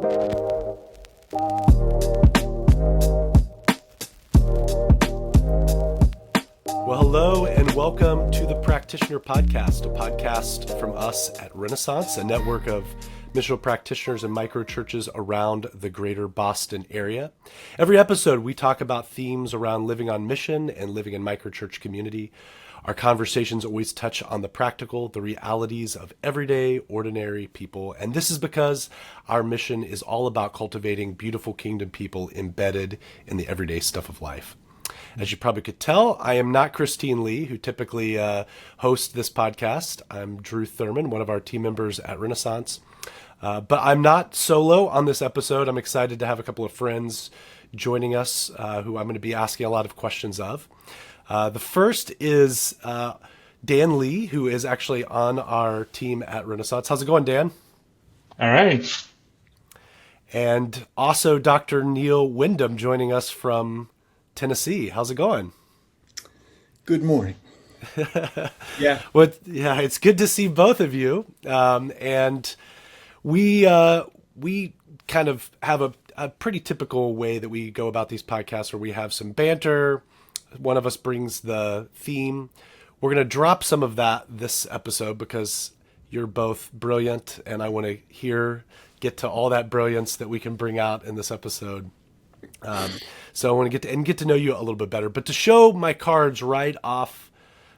Well, hello and welcome to the Practitioner Podcast, a podcast from us at Renaissance, a network of missional practitioners and microchurches around the greater Boston area. Every episode, we talk about themes around living on mission and living in microchurch community. Our conversations always touch on the practical, the realities of everyday, ordinary people. And this is because our mission is all about cultivating beautiful kingdom people embedded in the everyday stuff of life. As you probably could tell, I am not Christine Lee, who typically hosts this podcast. I'm Drew Thurman, one of our team members at Renaissance. But I'm not solo on this episode. I'm excited to have a couple of friends joining us who I'm going to be asking a lot of questions of. The first is Dan Lee, who is actually on our team at Renaissance. How's it going, Dan? All right. And also Dr. Neal Windham joining us from Tennessee. How's it going? Good morning. Yeah. Well, yeah, it's good to see both of you. And we kind of have a pretty typical way that we go about these podcasts where we have some banter. One of us brings the theme. We're going to drop some of that this episode because you're both brilliant and I want to get to all that brilliance that we can bring out in this episode. So I want to get to know you a little bit better. But to show my cards right off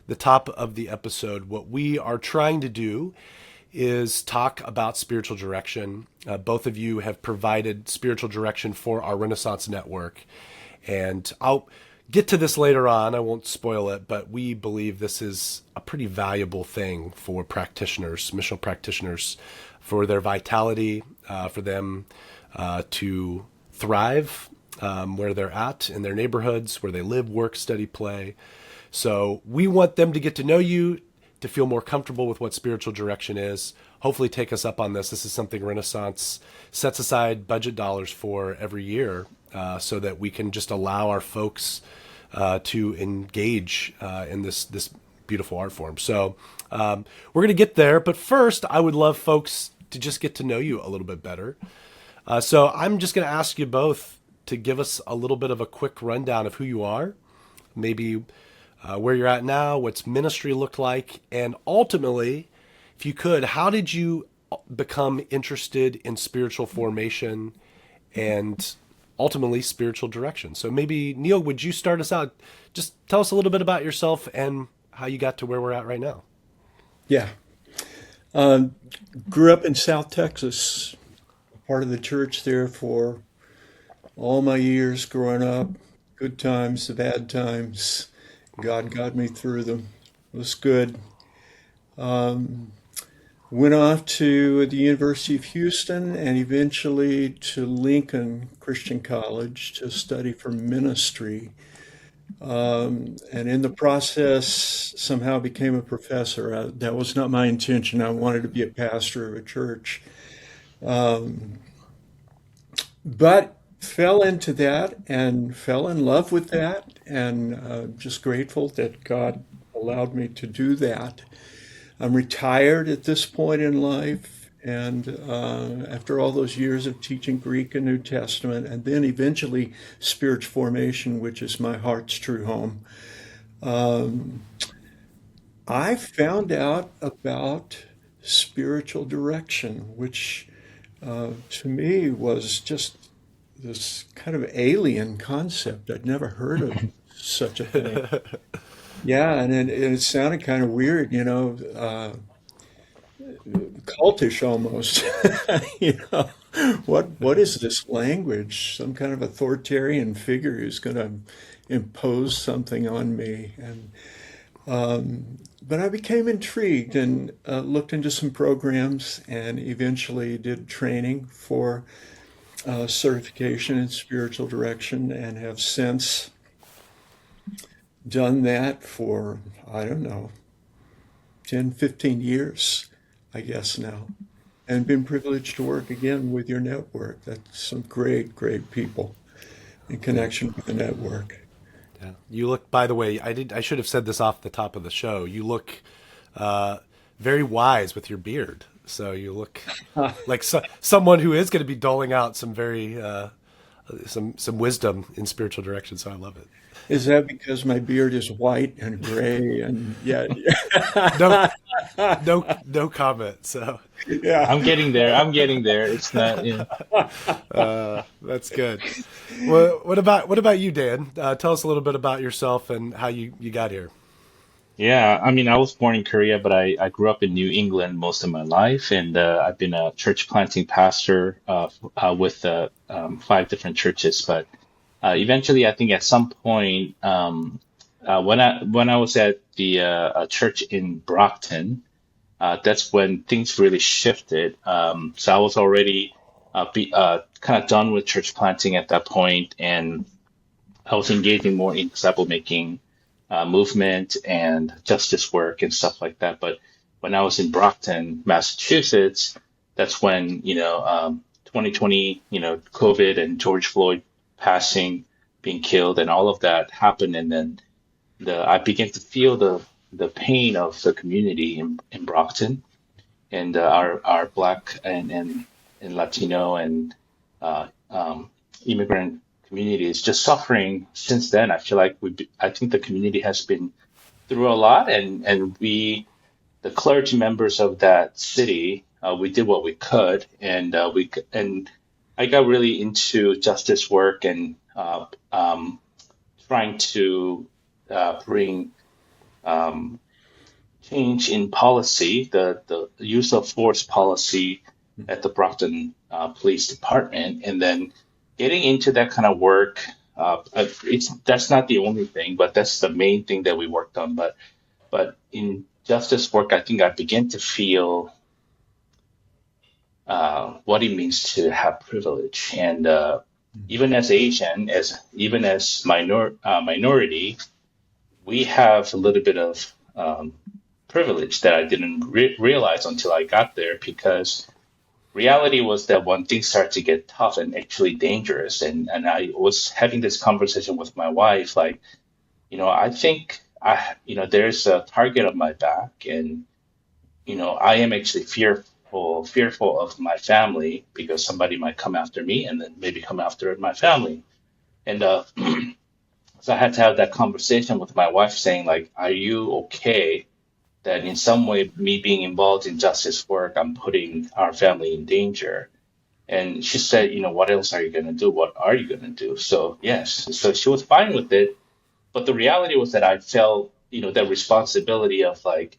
the top of the episode, what we are trying to do is talk about spiritual direction. Both of you have provided spiritual direction for our Renaissance network. And I'll get to this later on. I won't spoil it, but we believe this is a pretty valuable thing for practitioners, missional practitioners, for their vitality, for them to thrive where they're at in their neighborhoods, where they live, work, study, play. So we want them to get to know you, to feel more comfortable with what spiritual direction is. Hopefully take us up on this. This is something Renaissance sets aside budget dollars for every year so that we can just allow our folks to engage in this beautiful art form. So we're going to get there. But first, I would love folks to just get to know you a little bit better. So I'm just going to ask you both to give us a little bit of a quick rundown of who you are, maybe where you're at now, what's ministry looked like, and ultimately, if you could, how did you become interested in spiritual formation and ultimately spiritual direction? So maybe, Neal, would you start us out? Just tell us a little bit about yourself and how you got to where we're at right now. Yeah. Grew up in South Texas, part of the church there for all my years growing up. Good times, the bad times. God got me through them. It was good. Went off to the University of Houston and eventually to Lincoln Christian College to study for ministry. And in the process, somehow became a professor. That was not my intention. I wanted to be a pastor of a church. But fell into that and fell in love with that, and just grateful that God allowed me to do that. I'm retired at this point in life, and after all those years of teaching Greek and New Testament, and then eventually spiritual formation, which is my heart's true home, I found out about spiritual direction, which to me was just this kind of alien concept. I'd never heard of such a thing. Yeah, and it sounded kind of weird, cultish almost. What is this language? Some kind of authoritarian figure who's going to impose something on me. And but I became intrigued and looked into some programs and eventually did training for certification in spiritual direction, and have since done that for, I don't know, 10, 15 years, I guess now, and been privileged to work again with your network. That's some great, great people in connection with the network. Yeah. You look, by the way, I should have said this off the top of the show. You look very wise with your beard. So you look like someone who is going to be doling out some very some wisdom in spiritual direction. So I love it. Is that because my beard is white and gray and yeah, No, no comment. So yeah. I'm getting there. I'm getting there. It's not, that's good. Well, what about you, Dan? Tell us a little bit about yourself and how you got here. yeah. I mean, I was born in Korea, but I grew up in New England most of my life, and I've been a church planting pastor with five different churches. But eventually, I think at some point, when I was at the church in Brockton, that's when things really shifted. So I was already kind of done with church planting at that point, and I was engaging more in disciple making movement and justice work and stuff like that. But when I was in Brockton, Massachusetts, that's when 2020, COVID and George Floyd passing, being killed, and all of that happened, and then I began to feel the pain of the community in Brockton, and our Black and Latino and immigrant community is just suffering since then. I feel like I think the community has been through a lot, and the clergy members of that city, we did what we could, and I got really into justice work and trying to bring um, change in policy, the use of force policy at the Brockton Police Department, and then getting into that kind of work. That's not the only thing, but that's the main thing that we worked on. But in justice work, I think I began to feel what it means to have privilege, and even as Asian, even as minority, we have a little bit of privilege that I didn't realize until I got there, because reality was that when things started to get tough and actually dangerous, and I was having this conversation with my wife, like, I think there's a target on my back, and I am actually fearful of my family, because somebody might come after me and then maybe come after my family. And so I had to have that conversation with my wife, saying, like, are you okay that in some way me being involved in justice work, I'm putting our family in danger? And she said, what else are you going to do? What are you going to do? So yes, so she was fine with it. But the reality was that I felt, that responsibility of, like,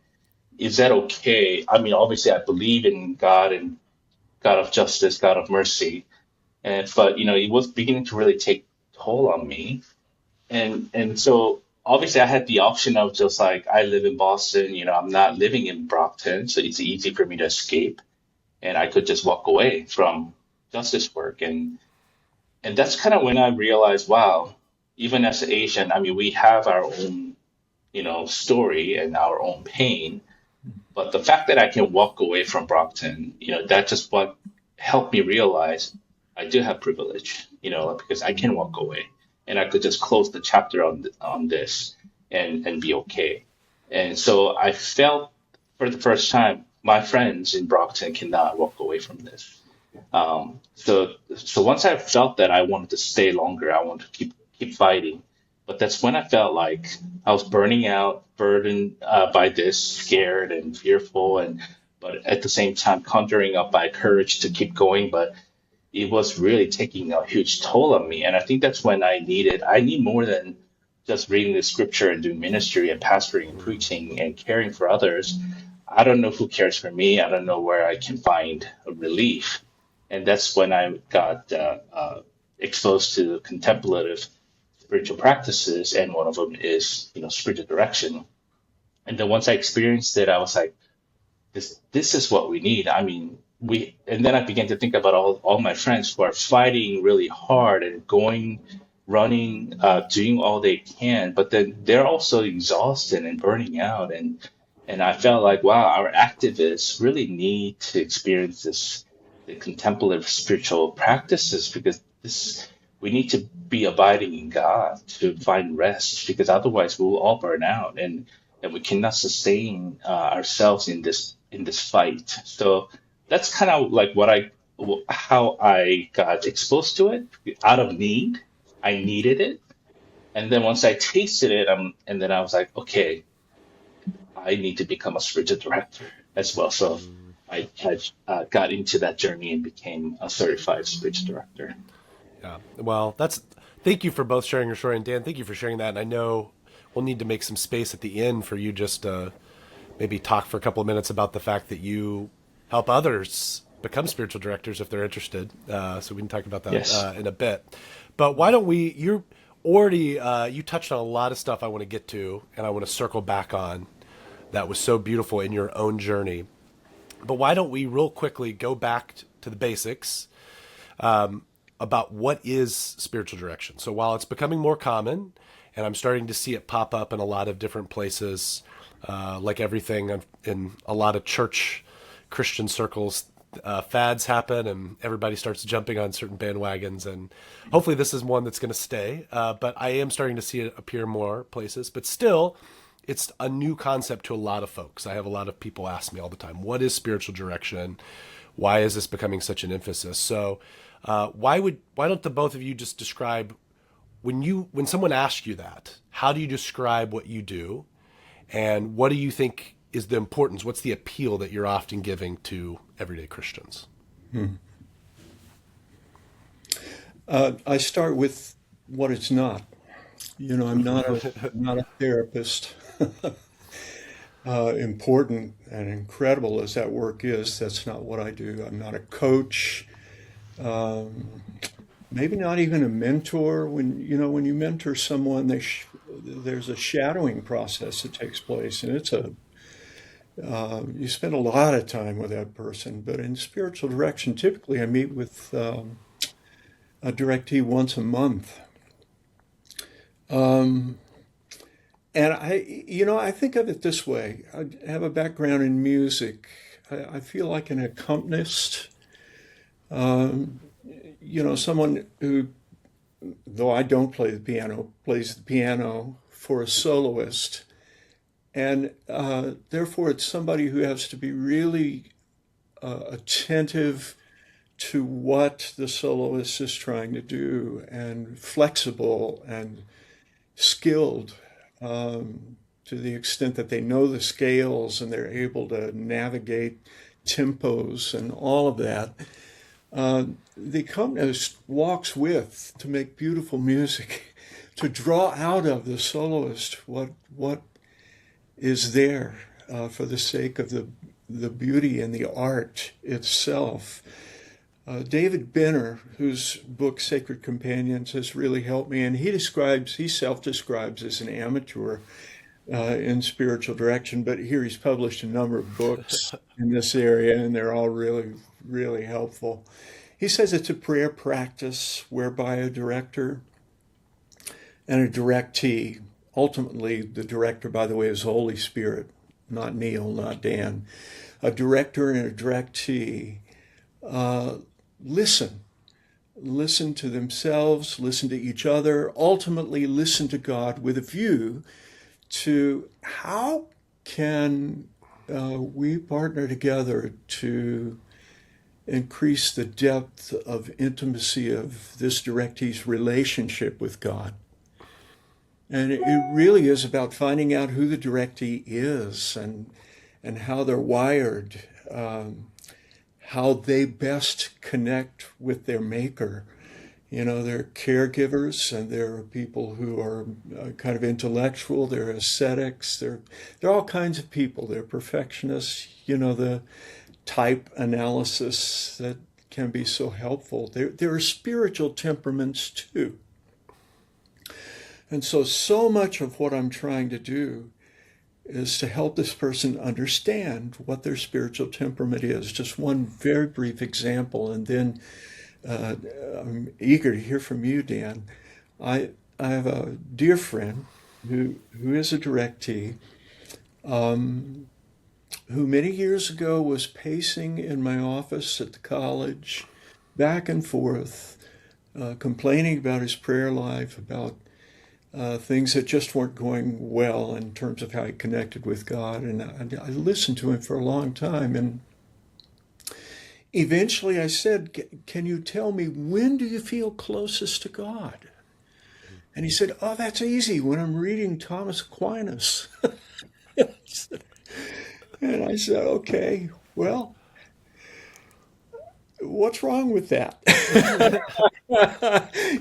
is that okay? I mean, obviously I believe in God and God of justice, God of mercy. But it was beginning to really take toll on me. And so obviously I had the option of just, like, I live in Boston, I'm not living in Brockton, so it's easy for me to escape, and I could just walk away from justice work. And that's kind of when I realized, wow, even as an Asian, I mean, we have our own, story and our own pain. But the fact that I can walk away from Brockton, that just what helped me realize I do have privilege, because I can walk away, and I could just close the chapter on this and be okay. And so I felt for the first time, my friends in Brockton cannot walk away from this. So once I felt that, I wanted to stay longer, I wanted to keep fighting. But that's when I felt like I was burning out, burdened by this, scared and fearful, but at the same time conjuring up my courage to keep going. But it was really taking a huge toll on me, and I think that's when I need more than just reading the scripture and doing ministry and pastoring and preaching and caring for others. I don't know who cares for me. I don't know where I can find a relief. And that's when I got exposed to contemplative spiritual practices, and one of them is, spiritual direction. And then once I experienced it, I was like, this is what we need. I mean, and then I began to think about all my friends who are fighting really hard and running, doing all they can, but then they're also exhausted and burning out. And I felt like, wow, our activists really need to experience the contemplative spiritual practices, because we need to be abiding in God to find rest, because otherwise we'll all burn out, and we cannot sustain ourselves in this in this fight. So that's kind of like how I got exposed to it out of need. I needed it. And then once I tasted it, and then I was like, okay, I need to become a spiritual director as well. So I got into that journey and became a certified spiritual director. Yeah. Well, thank you for both sharing your story. And Dan, thank you for sharing that. And I know we'll need to make some space at the end for you just to maybe talk for a couple of minutes about the fact that you help others become spiritual directors if they're interested. So we can talk about that Yes. in a bit. But why don't you're already, you touched on a lot of stuff I want to get to and I want to circle back on that was so beautiful in your own journey. But why don't we real quickly go back to the basics about what is spiritual direction? So while it's becoming more common, and I'm starting to see it pop up in a lot of different places, like everything in a lot of church Christian circles, fads happen and everybody starts jumping on certain bandwagons. And hopefully this is one that's going to stay. But I am starting to see it appear more places. But still, it's a new concept to a lot of folks. I have a lot of people ask me all the time, what is spiritual direction? Why is this becoming such an emphasis? So why don't the both of you just describe when someone asks you that, how do you describe what you do? And what do you think is the importance? What's the appeal that you're often giving to everyday Christians? I start with what it's not. I'm not a therapist. Important and incredible as that work is, that's not what I do. I'm not a coach. Maybe not even a mentor. When you mentor someone, there's a shadowing process that takes place, and you spend a lot of time with that person. But in spiritual direction, typically I meet with a directee once a month. And I think of it this way. I have a background in music. I feel like an accompanist. Someone who, though I don't play the piano, plays the piano for a soloist. And therefore, it's somebody who has to be really attentive to what the soloist is trying to do and flexible and skilled to the extent that they know the scales and they're able to navigate tempos and all of that. The accompanist walks with to make beautiful music, to draw out of the soloist what is there for the sake of the beauty and the art itself. David Benner, whose book Sacred Companions has really helped me, and he self-describes as an amateur in spiritual direction, but here he's published a number of books in this area, and they're all really, really helpful. He says it's a prayer practice whereby a director and a directee, ultimately the director, by the way, is the Holy Spirit, not Neal, not Dan, a director and a directee listen to themselves, listen to each other, ultimately listen to God with a view to how can we partner together to increase the depth of intimacy of this directee's relationship with God. And it really is about finding out who the directee is and how they're wired, how they best connect with their maker. They're caregivers and they're people who are kind of intellectual, they're ascetics, they're all kinds of people. They're perfectionists, the type analysis that can be so helpful. There are spiritual temperaments too. And so much of what I'm trying to do is to help this person understand what their spiritual temperament is. Just one very brief example, and then I'm eager to hear from you, Dan. I have a dear friend who is a directee, who many years ago was pacing in my office at the college, back and forth, complaining about his prayer life, about things that just weren't going well in terms of how he connected with God. And I listened to him for a long time. And eventually I said, "Can you tell me, when do you feel closest to God?" And he said, "Oh, that's easy, when I'm reading Thomas Aquinas." And I said, "Okay, well, what's wrong with that?"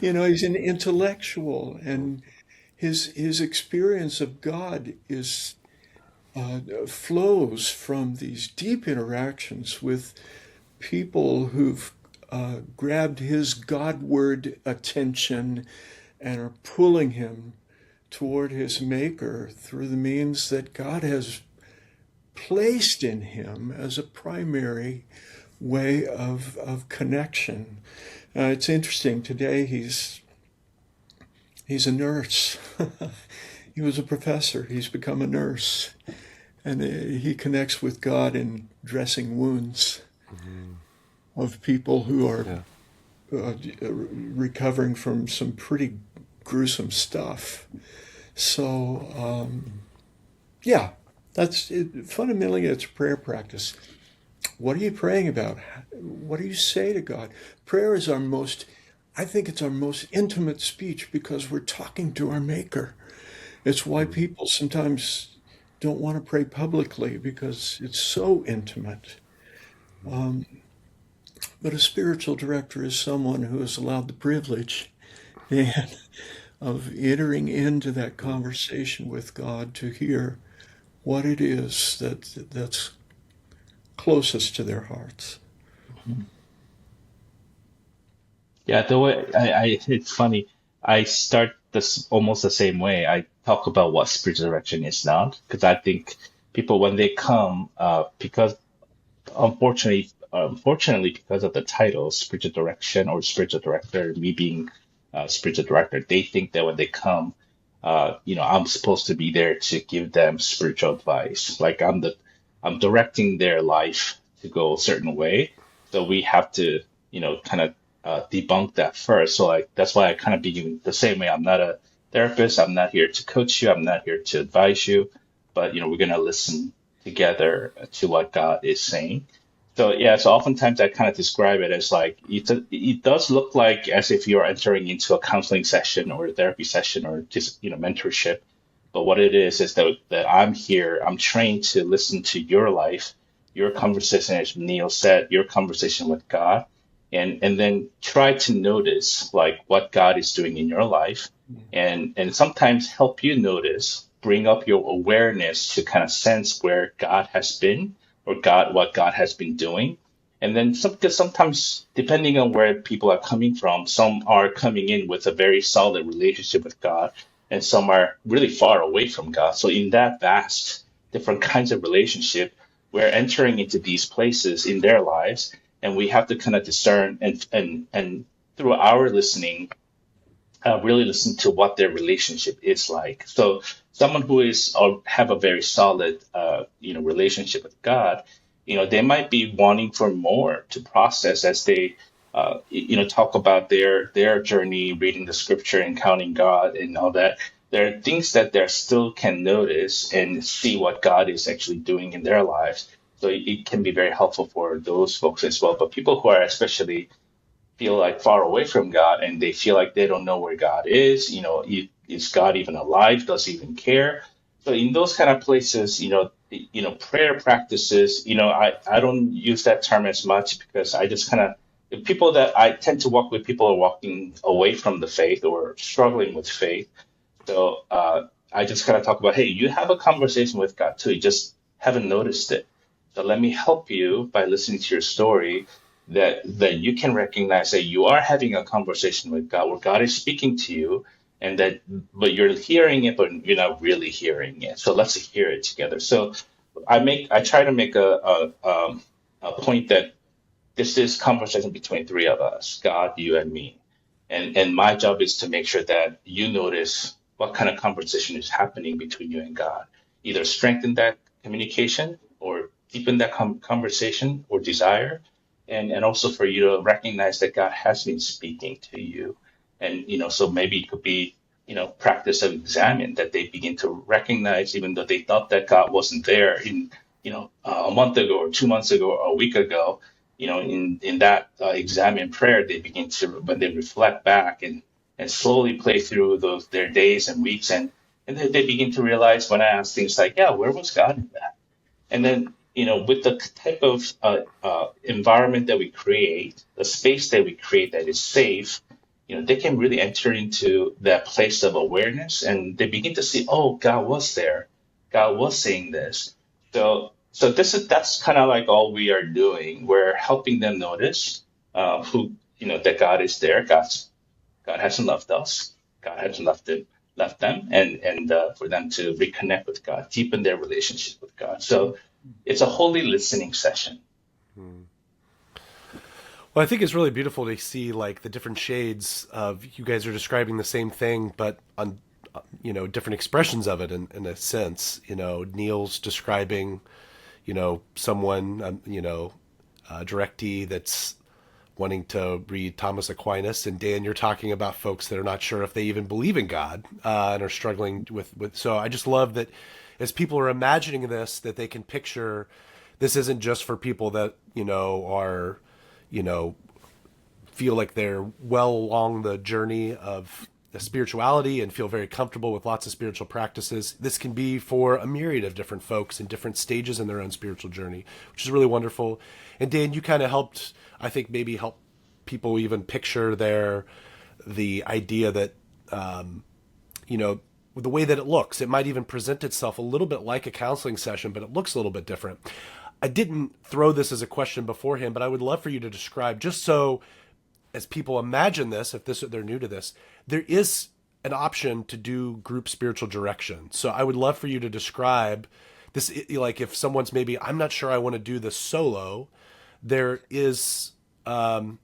He's an intellectual, and his experience of God is flows from these deep interactions with people who've grabbed his Godward attention and are pulling him toward his Maker through the means that God has placed in him as a primary way of connection. It's interesting. Today he's a nurse. He was a professor. He's become a nurse, and he connects with God in dressing wounds of people who are recovering from some pretty gruesome stuff. So, yeah, that's it. Fundamentally, it's prayer practice. What are you praying about? What do you say to God? Prayer is I think it's our most intimate speech, because we're talking to our Maker. It's why people sometimes don't want to pray publicly, because it's so intimate. But a spiritual director is someone who has allowed the privilege and of entering into that conversation with God to hear what it is that's closest to their hearts. Yeah, the way it's funny. I start this almost the same way. I talk about what spiritual direction is not, because I think people, when they come, because unfortunately, because of the title, spiritual direction or spiritual director, me being spiritual director, they think that when they come, I'm supposed to be there to give them spiritual advice. Like I'm directing their life to go a certain way. So we have to, kind of debunk that first. So like that's why I kind of begin the same way. I'm not a therapist. I'm not here to coach you. I'm not here to advise you. But we're gonna listen together to what God is saying. So yeah, so oftentimes I kind of describe it as like it does look like as if you're entering into a counseling session or a therapy session or just mentorship. But what it is that I'm here, I'm trained to listen to your life, your conversation, as Neal said, your conversation with God, and then try to notice like what God is doing in your life, and sometimes help you notice, bring up your awareness to kind of sense where God has been or what God has been doing. And then because sometimes, depending on where people are coming from, some are coming in with a very solid relationship with God, and some are really far away from God. So in that vast, different kinds of relationship, we're entering into these places in their lives, and we have to kind of discern and through our listening, really listen to what their relationship is like. So someone who is or have a very solid, relationship with God, they might be wanting for more to process as they, talk about their journey, reading the scripture, encountering God, and all that. There are things that they still can notice and see what God is actually doing in their lives. So it can be very helpful for those folks as well. But people who are especially feel like far away from God and they feel like they don't know where God is. Is God even alive? Does he even care? So in those kind of places, prayer practices, I don't use that term as much because I just kind of, the people that I tend to walk with, people are walking away from the faith or struggling with faith. So I just kind of talk about, hey, you have a conversation with God too. You just haven't noticed it. So let me help you by listening to your story that you can recognize that you are having a conversation with God where God is speaking to you and that but you're hearing it but you're not really hearing it. So let's hear it together. So I try to make a point that this is conversation between three of us, God, you, and me. And my job is to make sure that you notice what kind of conversation is happening between you and God. Either strengthen that communication or deepen that conversation or desire. And also for you to recognize that God has been speaking to you. And, so maybe it could be practice of examine, that they begin to recognize, even though they thought that God wasn't there in, a month ago or 2 months ago or a week ago, in that examine prayer, they begin to, when they reflect back and slowly play through their days and weeks, and then they begin to realize, when I ask things like, yeah, where was God in that? And then, with the type of environment that we create, the space that we create that is safe, they can really enter into that place of awareness, and they begin to see, oh, God was there. God was saying this. So that's kind of like all we are doing. We're helping them notice that God is there. God hasn't left us. God hasn't left them, and for them to reconnect with God, deepen their relationship with God. So it's a holy listening session. Well, I think it's really beautiful to see like the different shades of, you guys are describing the same thing, but on different expressions of it in a sense. Neal's describing someone a directee that's wanting to read Thomas Aquinas, and Dan, you're talking about folks that are not sure if they even believe in God and are struggling with. So I just love that as people are imagining this, that they can picture this isn't just for people that are feel like they're well along the journey of spirituality and feel very comfortable with lots of spiritual practices. This can be for a myriad of different folks in different stages in their own spiritual journey, which is really wonderful. And Dan, you kind of helped, I think, maybe help people even picture the idea that, the way that it looks, it might even present itself a little bit like a counseling session, but it looks a little bit different. I didn't throw this as a question beforehand, but I would love for you to describe, just so as people imagine this, if they're new to this, there is an option to do group spiritual direction. So I would love for you to describe this, like if someone's maybe, I'm not sure I want to do this solo, there is other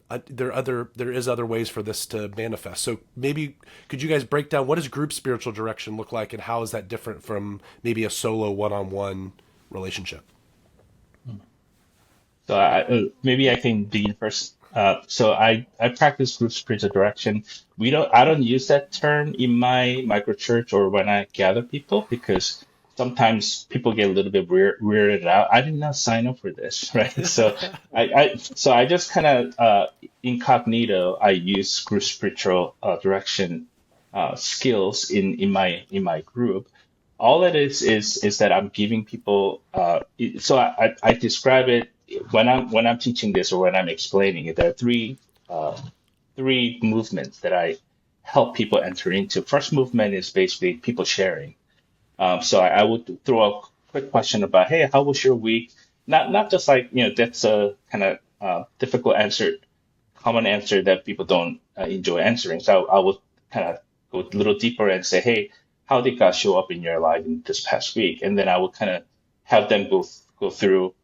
ways for this to manifest. So maybe could you guys break down, what does group spiritual direction look like, and how is that different from maybe a solo one-on-one relationship? So maybe I can begin first. So I practice group spiritual direction. I don't use that term in my microchurch or when I gather people, because sometimes people get a little bit weirded out. I did not sign up for this, right? So I just kind of incognito. I use group spiritual direction skills in my group. All it is that I'm giving people. So I describe it when I'm teaching this or when I'm explaining it. There are three movements that I help people enter into. First movement is basically people sharing. So I would throw a quick question about, hey, how was your week? Not just like, that's a kind of difficult answer, common answer that people don't enjoy answering. So I would kind of go a little deeper and say, hey, how did God show up in your life in this past week? And then I would kind of have them go through,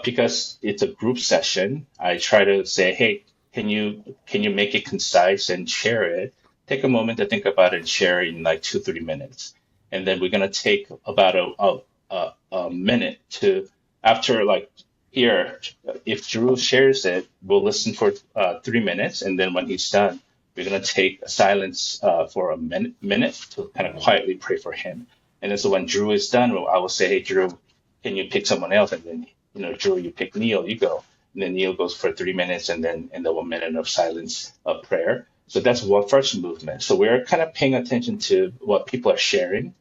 because it's a group session. I try to say, hey, can you make it concise and share it? Take a moment to think about it and share it in like 2-3 minutes. And then we're going to take about a minute to, after like here, if Drew shares it, we'll listen for 3 minutes. And then when he's done, we're going to take a silence for a minute to kind of quietly pray for him. And then so when Drew is done, I will say, hey, Drew, can you pick someone else? And then, Drew, you pick Neal, you go. And then Neal goes for 3 minutes, and then 1 minute of silence of prayer. So that's one first movement. So we're kind of paying attention to what people are sharing.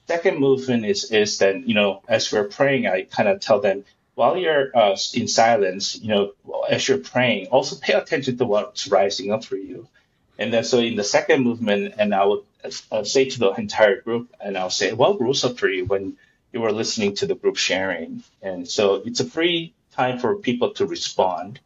Second movement is that, as we're praying, I kind of tell them, while you're in silence, as you're praying, also pay attention to what's rising up for you. And then so in the second movement, and I would say to the entire group, and I'll say, what rose up for you when you were listening to the group sharing? And so it's a free time for people to respond.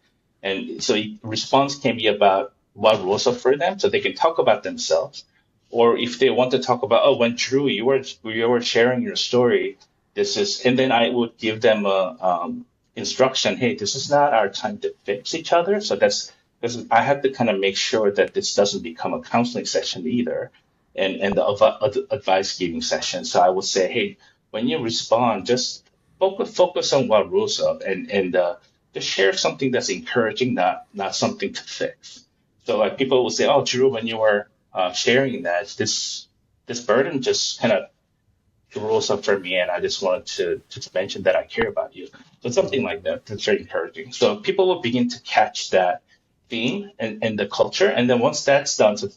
And so response can be about what rose up for them, so they can talk about themselves. Or if they want to talk about, when Drew, you were sharing your story, and then I would give them a instruction, hey, this is not our time to fix each other. So that's because I have to kind of make sure that this doesn't become a counseling session either, and the advice giving session. So I would say, hey, when you respond, just focus on what rose up, and just share something that's encouraging, not something to fix. So like people will say, oh, Drew, when you were sharing that, this this burden just kind of rose up for me, and I just wanted to mention that I care about you. So something like that, that's very encouraging. So people will begin to catch that theme and the culture, and then once that's done, so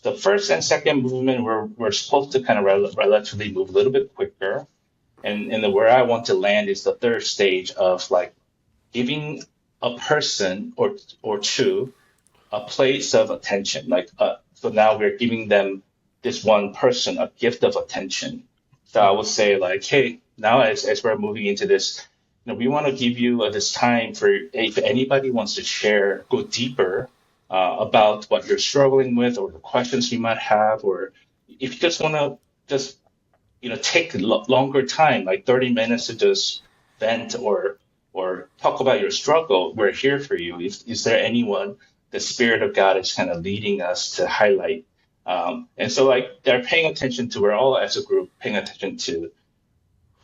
the first and second movement, we're supposed to kind of relatively move a little bit quicker, and then where I want to land is the third stage of like giving a person or two a place of attention. Like, so now we're giving them this one person a gift of attention. So I would say like, hey, now as we're moving into this, we want to give you this time for if anybody wants to share, go deeper about what you're struggling with or the questions you might have, or if you just want to just take longer time, like 30 minutes to just vent or talk about your struggle. We're here for you. Is there anyone the Spirit of God is kind of leading us to highlight? And so like they're paying attention to, we're all as a group paying attention to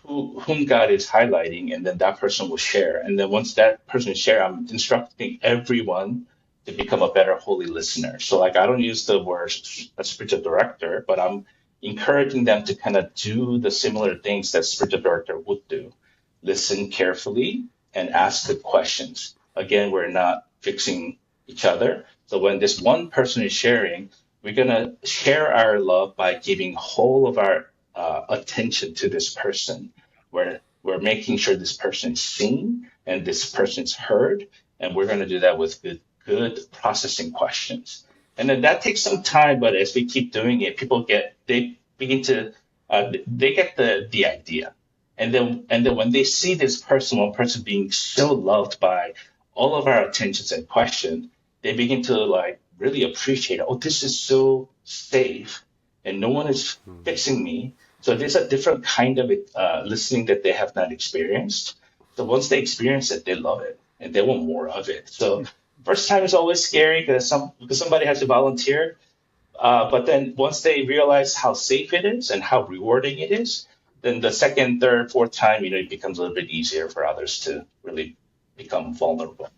whom God is highlighting, and then that person will share. And then once that person share, I'm instructing everyone to become a better holy listener. So like I don't use the word a spiritual director, but I'm encouraging them to kind of do the similar things that spiritual director would do. Listen carefully and ask good questions. Again, we're not fixing each other. So when this one person is sharing, we're going to share our love by giving whole of our attention to this person. We're making sure this person is seen and this person is heard. And we're going to do that with good processing questions. And then that takes some time, but as we keep doing it, they begin to, they get the idea. And then when they see this one person being so loved by all of our attentions and questions, they begin to like really appreciate, oh, this is so safe and no one is fixing me. So there's a different kind of listening that they have not experienced. So once they experience it, they love it and they want more of it. So first time is always scary because somebody has to volunteer. But then once they realize how safe it is and how rewarding it is, then the second, third, fourth time, it becomes a little bit easier for others to really become vulnerable.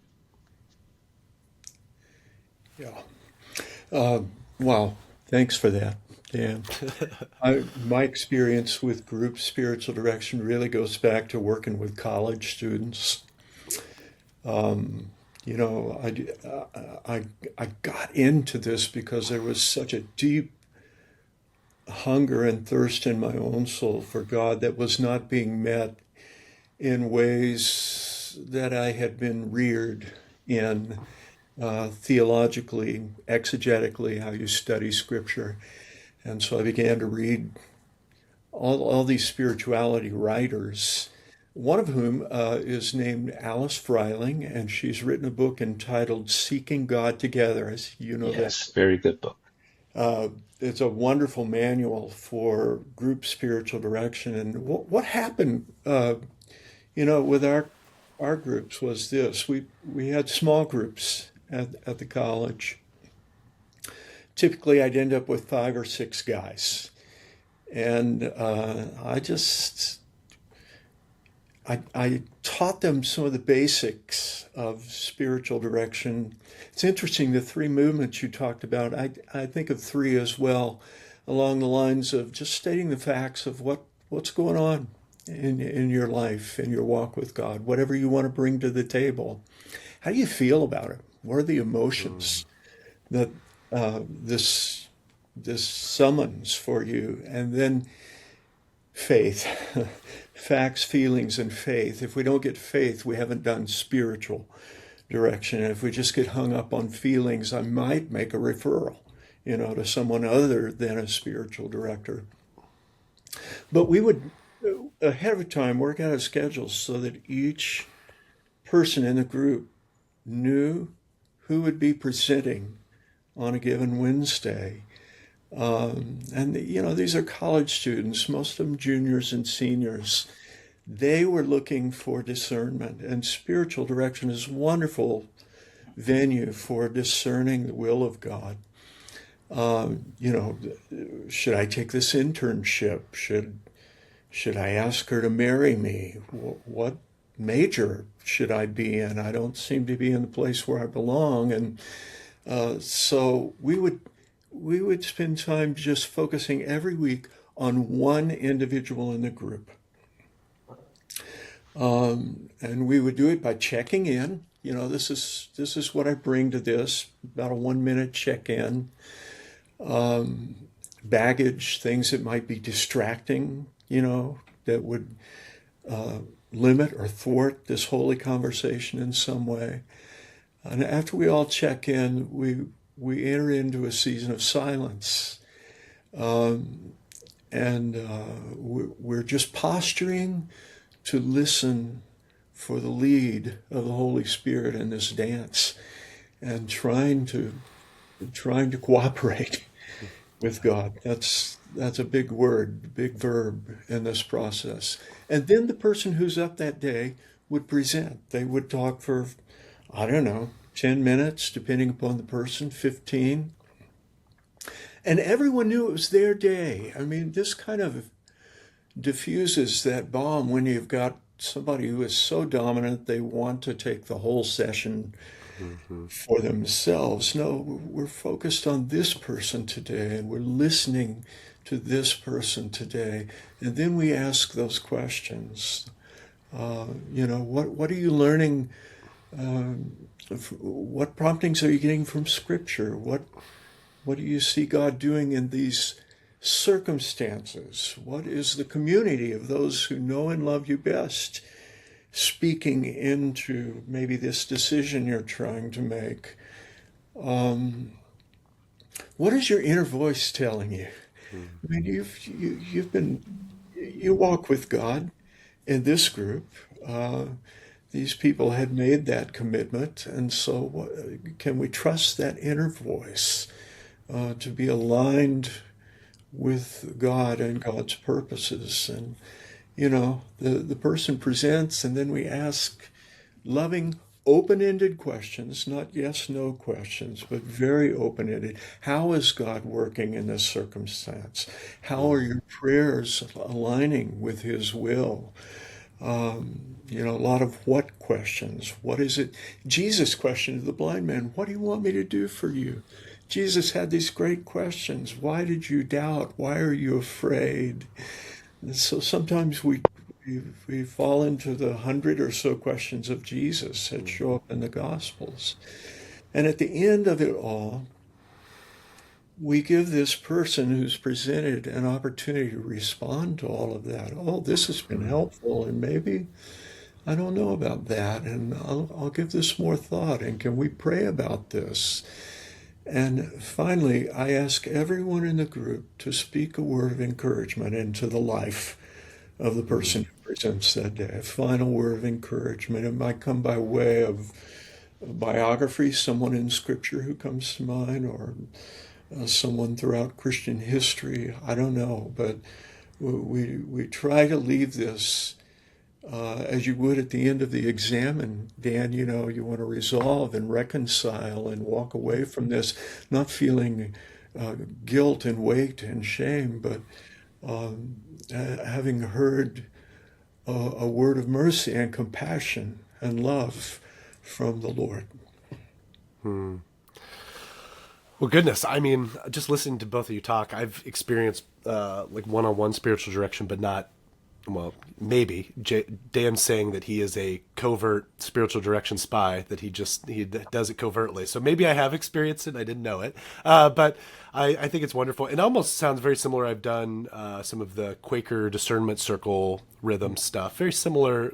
Yeah. Wow. Thanks for that, Dan. My experience with group spiritual direction really goes back to working with college students. You know, I got into this because there was such a deep hunger and thirst in my own soul for God that was not being met in ways that I had been reared in, theologically, exegetically, how you study scripture. And so I began to read all these spirituality writers, one of whom is named Alice Freiling, and she's written a book entitled Seeking God Together. As you know, Yes, very good book. It's a wonderful manual for group spiritual direction. And what happened, with our groups was this: we had small groups at the college. Typically, I'd end up with 5 or 6 guys, and I taught them some of the basics of spiritual direction. It's interesting, the 3 movements you talked about, I think of 3 as well, along the lines of just stating the facts of what's going on in your life, in your walk with God, whatever you want to bring to the table. How do you feel about it? What are the emotions that this summons for you? And then faith, facts, feelings, and faith. If we don't get faith, we haven't done spiritual direction. And if we just get hung up on feelings, I might make a referral, to someone other than a spiritual director. But we would, ahead of time, work out a schedule so that each person in the group knew who would be presenting on a given Wednesday. These are college students, most of them juniors and seniors. They were looking for discernment, and spiritual direction is a wonderful venue for discerning the will of God. Should I take this internship? Should I ask her to marry me? What major should I be in? I don't seem to be in the place where I belong. And so we we would spend time just focusing every week on one individual in the group. And we would do it by checking in. This is what I bring to this, about a 1 minute check-in. Baggage, things that might be distracting, that would limit or thwart this holy conversation in some way. And after we all check in, we enter into a season of silence. We're just posturing to listen for the lead of the Holy Spirit in this dance, and trying to cooperate with God. That's a big word, big verb in this process. And then the person who's up that day would present. They would talk for, I don't know, 10 minutes, depending upon the person, 15. And everyone knew it was their day. I mean, this kind of diffuses that bomb when you've got somebody who is so dominant they want to take the whole session for themselves. No, we're focused on this person today, and we're listening to this person today. And then we ask those questions. What are you learning? What promptings are you getting from Scripture? What do you see God doing in these circumstances? What is the community of those who know and love you best speaking into maybe this decision you're trying to make? What is your inner voice telling you? I mean, you walk with God in this group. These people had made that commitment, and so can we trust that inner voice to be aligned with God and God's purposes? And the person presents, and then we ask loving, open-ended questions, not yes/no questions, but very open-ended. How is God working in this circumstance? How are your prayers aligning with His will? A lot of what questions. What is it? Jesus questioned the blind man, what do you want me to do for you? Jesus had these great questions. Why did you doubt? Why are you afraid? And so sometimes we fall into the 100 or so questions of Jesus that show up in the Gospels. And at the end of it all, we give this person who's presented an opportunity to respond to all of that. Oh, this has been helpful, and maybe I don't know about that, and I'll give this more thought, and can we pray about this? And finally, I ask everyone in the group to speak a word of encouragement into the life of the person who presents that day. A final word of encouragement. It might come by way of a biography, someone in Scripture who comes to mind, or someone throughout Christian history. I don't know, but we try to leave this as you would at the end of the exam. And Dan, you want to resolve and reconcile and walk away from this, not feeling guilt and weight and shame, but having heard a word of mercy and compassion and love from the Lord. Well, goodness. I mean, just listening to both of you talk, I've experienced like one-on-one spiritual direction, but not, well, maybe. Dan's saying that he is a covert spiritual direction spy, that he does it covertly. So maybe I have experienced it. I didn't know it. But I think it's wonderful. It almost sounds very similar. I've done some of the Quaker discernment circle rhythm stuff, very similar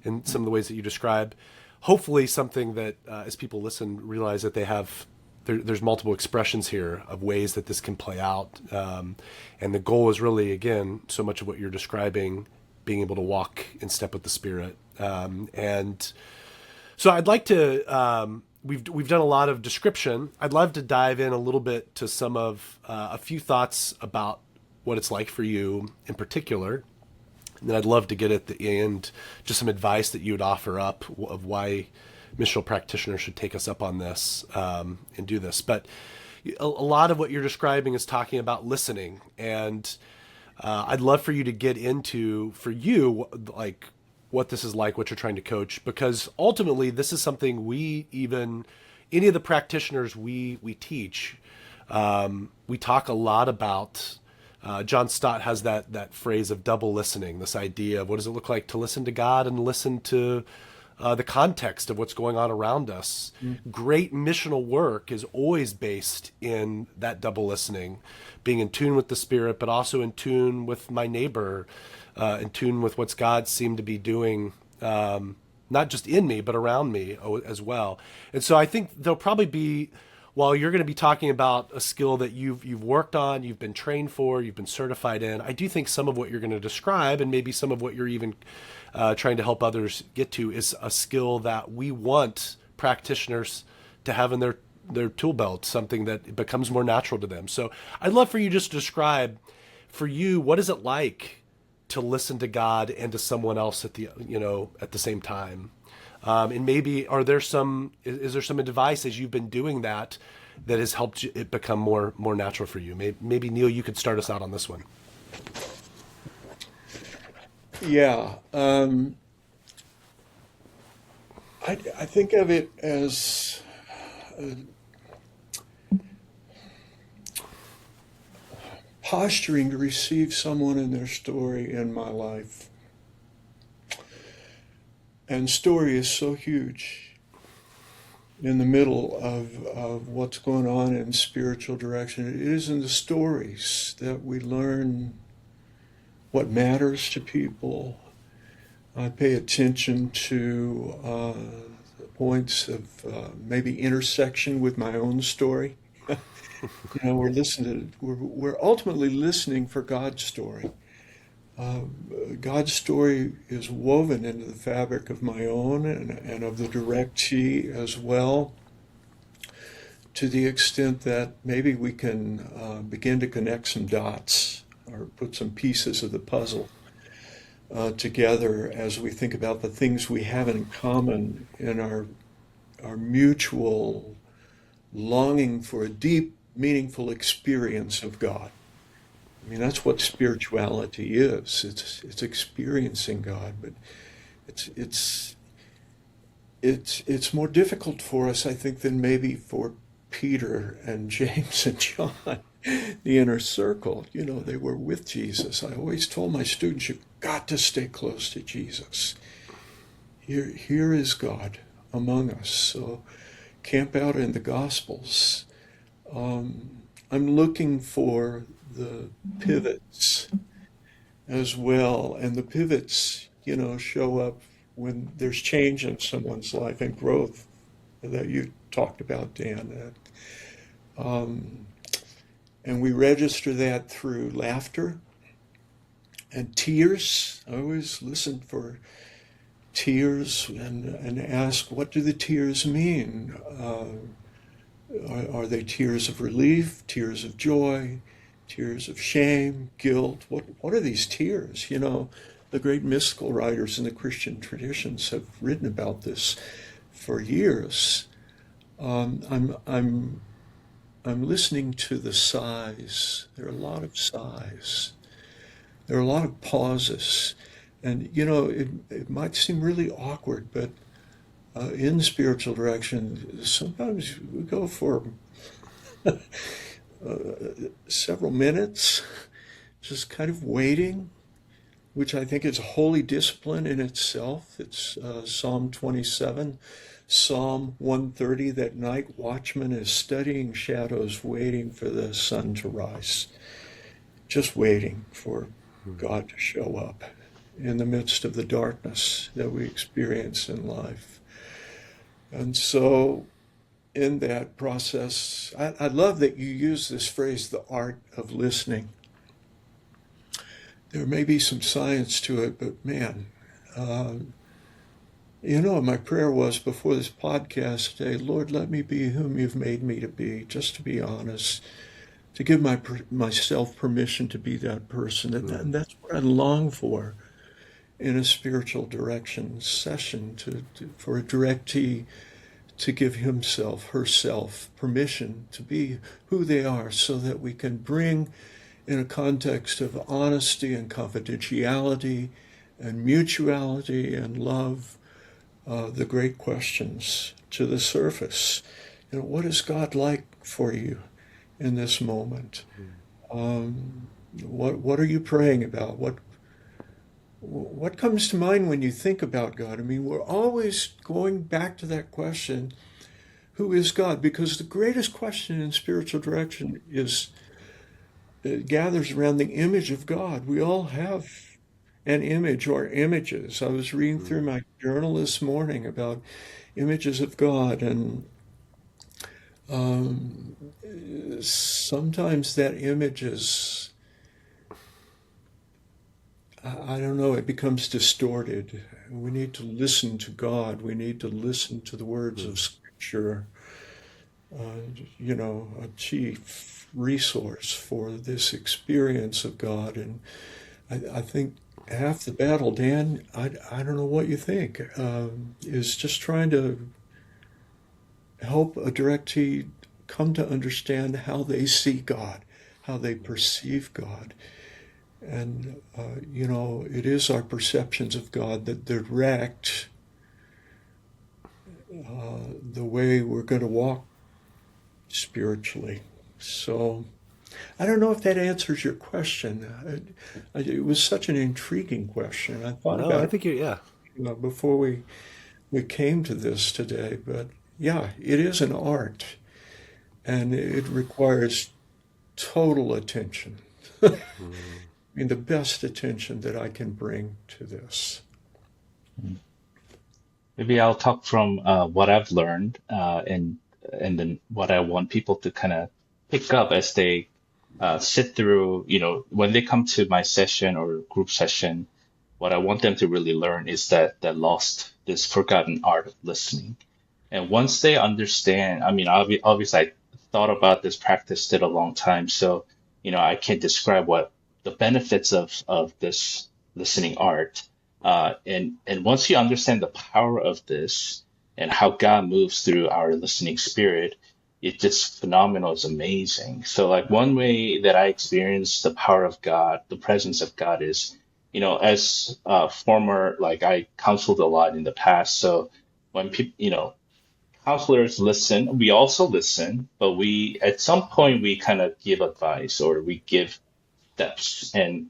in some of the ways that you describe. Hopefully something that as people listen, realize that they have there's multiple expressions here of ways that this can play out. And the goal is really, again, so much of what you're describing, being able to walk in step with the Spirit. And so I'd like to, we've done a lot of description. I'd love to dive in a little bit to some of a few thoughts about what it's like for you in particular. And then I'd love to get at the end just some advice that you would offer up of why Missional Practitioner should take us up on this and do this. But a lot of what you're describing is talking about listening. And I'd love for you to get into, for you, like what this is like, what you're trying to coach, because ultimately this is something any of the practitioners we teach, We talk a lot about, John Stott has that phrase of double listening, this idea of what does it look like to listen to God and listen to the context of what's going on around us. Great missional work is always based in that double listening, being in tune with the Spirit, but also in tune with my neighbor, in tune with what's God seemed to be doing, not just in me, but around me as well. And so I think there'll probably be, while you're going to be talking about a skill that you've worked on, you've been trained for, you've been certified in, I do think some of what you're going to describe, and maybe some of what you're even trying to help others get to, is a skill that we want practitioners to have in their tool belt, something that becomes more natural to them. So I'd love for you just to describe, for you, what is it like to listen to God and to someone else at the same time? And maybe is there some advice as you've been doing that has helped it become more natural for you? Maybe Neal, you could start us out on this one. Yeah. I think of it as posturing to receive someone and their story in my life. And story is so huge in the middle of what's going on in spiritual direction. It is in the stories that we learn what matters to people. I pay attention to the points of maybe intersection with my own story. We're ultimately listening for God's story. God's story is woven into the fabric of my own and of the directee as well, to the extent that maybe we can begin to connect some dots or put some pieces of the puzzle together as we think about the things we have in common in our mutual longing for a deep, meaningful experience of God. I mean, that's what spirituality is. It's experiencing God, but it's more difficult for us, I think, than maybe for Peter and James and John, the inner circle. They were with Jesus. I always told my students, you've got to stay close to Jesus. Here is God among us. So camp out in the Gospels. I'm looking for the pivots as well. And the pivots, show up when there's change in someone's life and growth that you talked about, Dan. And we register that through laughter and tears. I always listen for tears and ask, what do the tears mean? Are they tears of relief, tears of joy, tears of shame, guilt? What are these tears? The great mystical writers in the Christian traditions have written about this for years. I'm listening to the sighs. There are a lot of sighs. There are a lot of pauses. And, it might seem really awkward, but in spiritual direction, sometimes we go for several minutes, just kind of waiting, which I think is a holy discipline in itself. It's Psalm 27, Psalm 130, that night watchman is studying shadows, waiting for the sun to rise, just waiting for God to show up in the midst of the darkness that we experience in life. And so in that process, I love that you use this phrase, the art of listening. There may be some science to it, but man, my prayer was before this podcast today, Lord, let me be whom you've made me to be, just to be honest, to give myself permission to be that person. And that's what I long for in a spiritual direction session, for a directee to give himself, herself, permission to be who they are, so that we can bring, in a context of honesty and confidentiality and mutuality and love, the great questions to the surface. What is God like for you in this moment? What are you praying about? What comes to mind when you think about God? I mean, we're always going back to that question, who is God? Because the greatest question in spiritual direction is it gathers around the image of God. We all have an image or images. I was reading through my journal this morning about images of God, and um, sometimes that image is, I don't know, it becomes distorted. We need to listen to God. We need to listen to the words of Scripture. A chief resource for this experience of God. And I think half the battle, Dan, I don't know what you think, is just trying to help a directee come to understand how they see God, how they perceive God. And, it is our perceptions of God that direct the way we're going to walk spiritually. So I don't know if that answers your question. It was such an intriguing question. I thought No, about I it think yeah. before we came to this today. But yeah, it is an art, and it requires total attention. I mean, the best attention that I can bring to this. Maybe I'll talk from what I've learned, and then what I want people to kind of pick up as they sit through, when they come to my session or group session. What I want them to really learn is this forgotten art of listening. And once they understand, I mean, obviously, I thought about this, practiced it a long time, so I can't describe what the benefits of this listening art. And once you understand the power of this and how God moves through our listening spirit, it's just phenomenal. It's amazing. So, like, one way that I experience the power of God, the presence of God, is, as former, like, I counseled a lot in the past. So when people, counselors listen, we also listen, but at some point, we kind of give advice or we give steps, and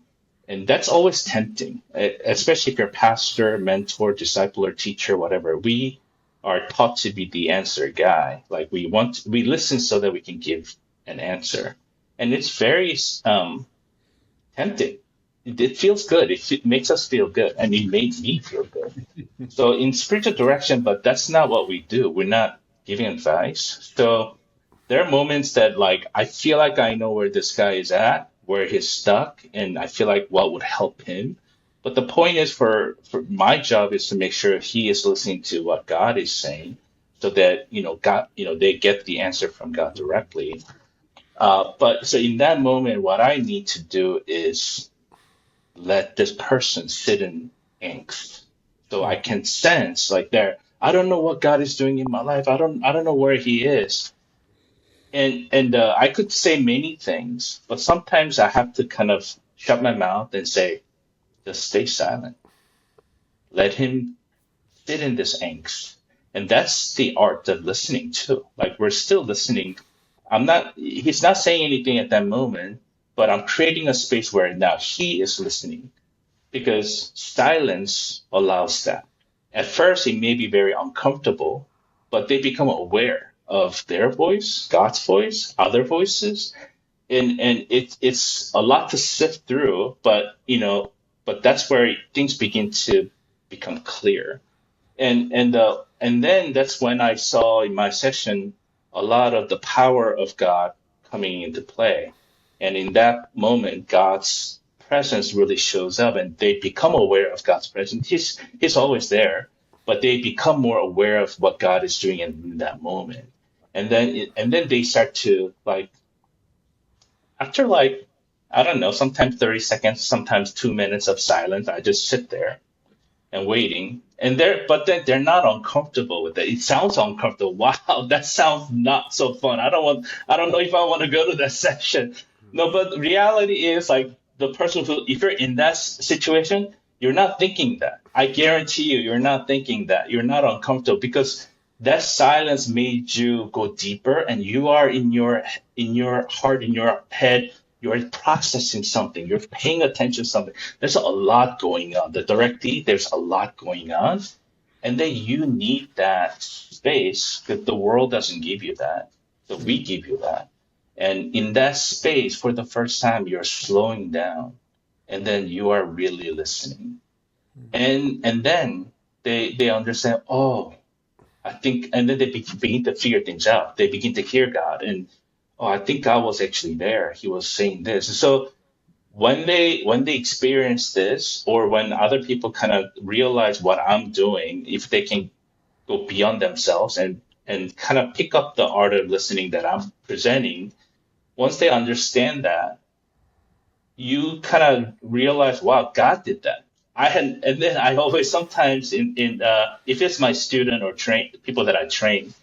that's always tempting, especially if you're a pastor, mentor, discipler, teacher, whatever. We are taught to be the answer guy. Like, we listen so that we can give an answer, and it's very tempting. It feels good. It makes us feel good, and it made me feel good. So in spiritual direction, but that's not what we do. We're not giving advice. So there are moments that, like, I feel like I know where this guy is at, where he's stuck, and I feel like what would help him. But the point is, for my job is to make sure he is listening to what God is saying, so that God, they get the answer from God directly. But so in that moment, what I need to do is let this person sit in angst, so I can sense, like, I don't know what God is doing in my life. I don't know where He is. And I could say many things, but sometimes I have to kind of shut my mouth and say, just stay silent. Let him sit in this angst. And that's the art of listening too. Like, we're still listening. He's not saying anything at that moment, but I'm creating a space where now he is listening, because silence allows that. At first, it may be very uncomfortable, but they become aware of their voice, God's voice, other voices, and it's a lot to sift through. But that's where things begin to become clear. And then that's when I saw in my session a lot of the power of God coming into play. And in that moment, God's presence really shows up, and they become aware of God's presence. He's always there, but they become more aware of what God is doing in that moment. And then they start to, like, after, like, I don't know, sometimes 30 seconds, sometimes 2 minutes of silence, I just sit there and waiting. But then they're not uncomfortable with it. It sounds uncomfortable. Wow, that sounds not so fun. I don't know if I want to go to that session. No, but reality is, like, the person who, if you're in that situation, you're not thinking that. I guarantee you're not thinking that. You're not uncomfortable, because that silence made you go deeper, and you are in your heart, in your head, you're processing something, you're paying attention to something. There's a lot going on. The directly, there's a lot going on. And then you need that space because the world doesn't give you that. So we give you that. And in that space, for the first time, you're slowing down and then you are really listening. And then they understand, oh, I think, and then they begin to figure things out. They begin to hear God, and oh, I think God was actually there. He was saying this. And so when they experience this, or when other people kind of realize what I'm doing, if they can go beyond themselves and kind of pick up the art of listening that I'm presenting, once they understand that, you kind of realize, wow, God did that. And then I always sometimes if it's my student or people that I train,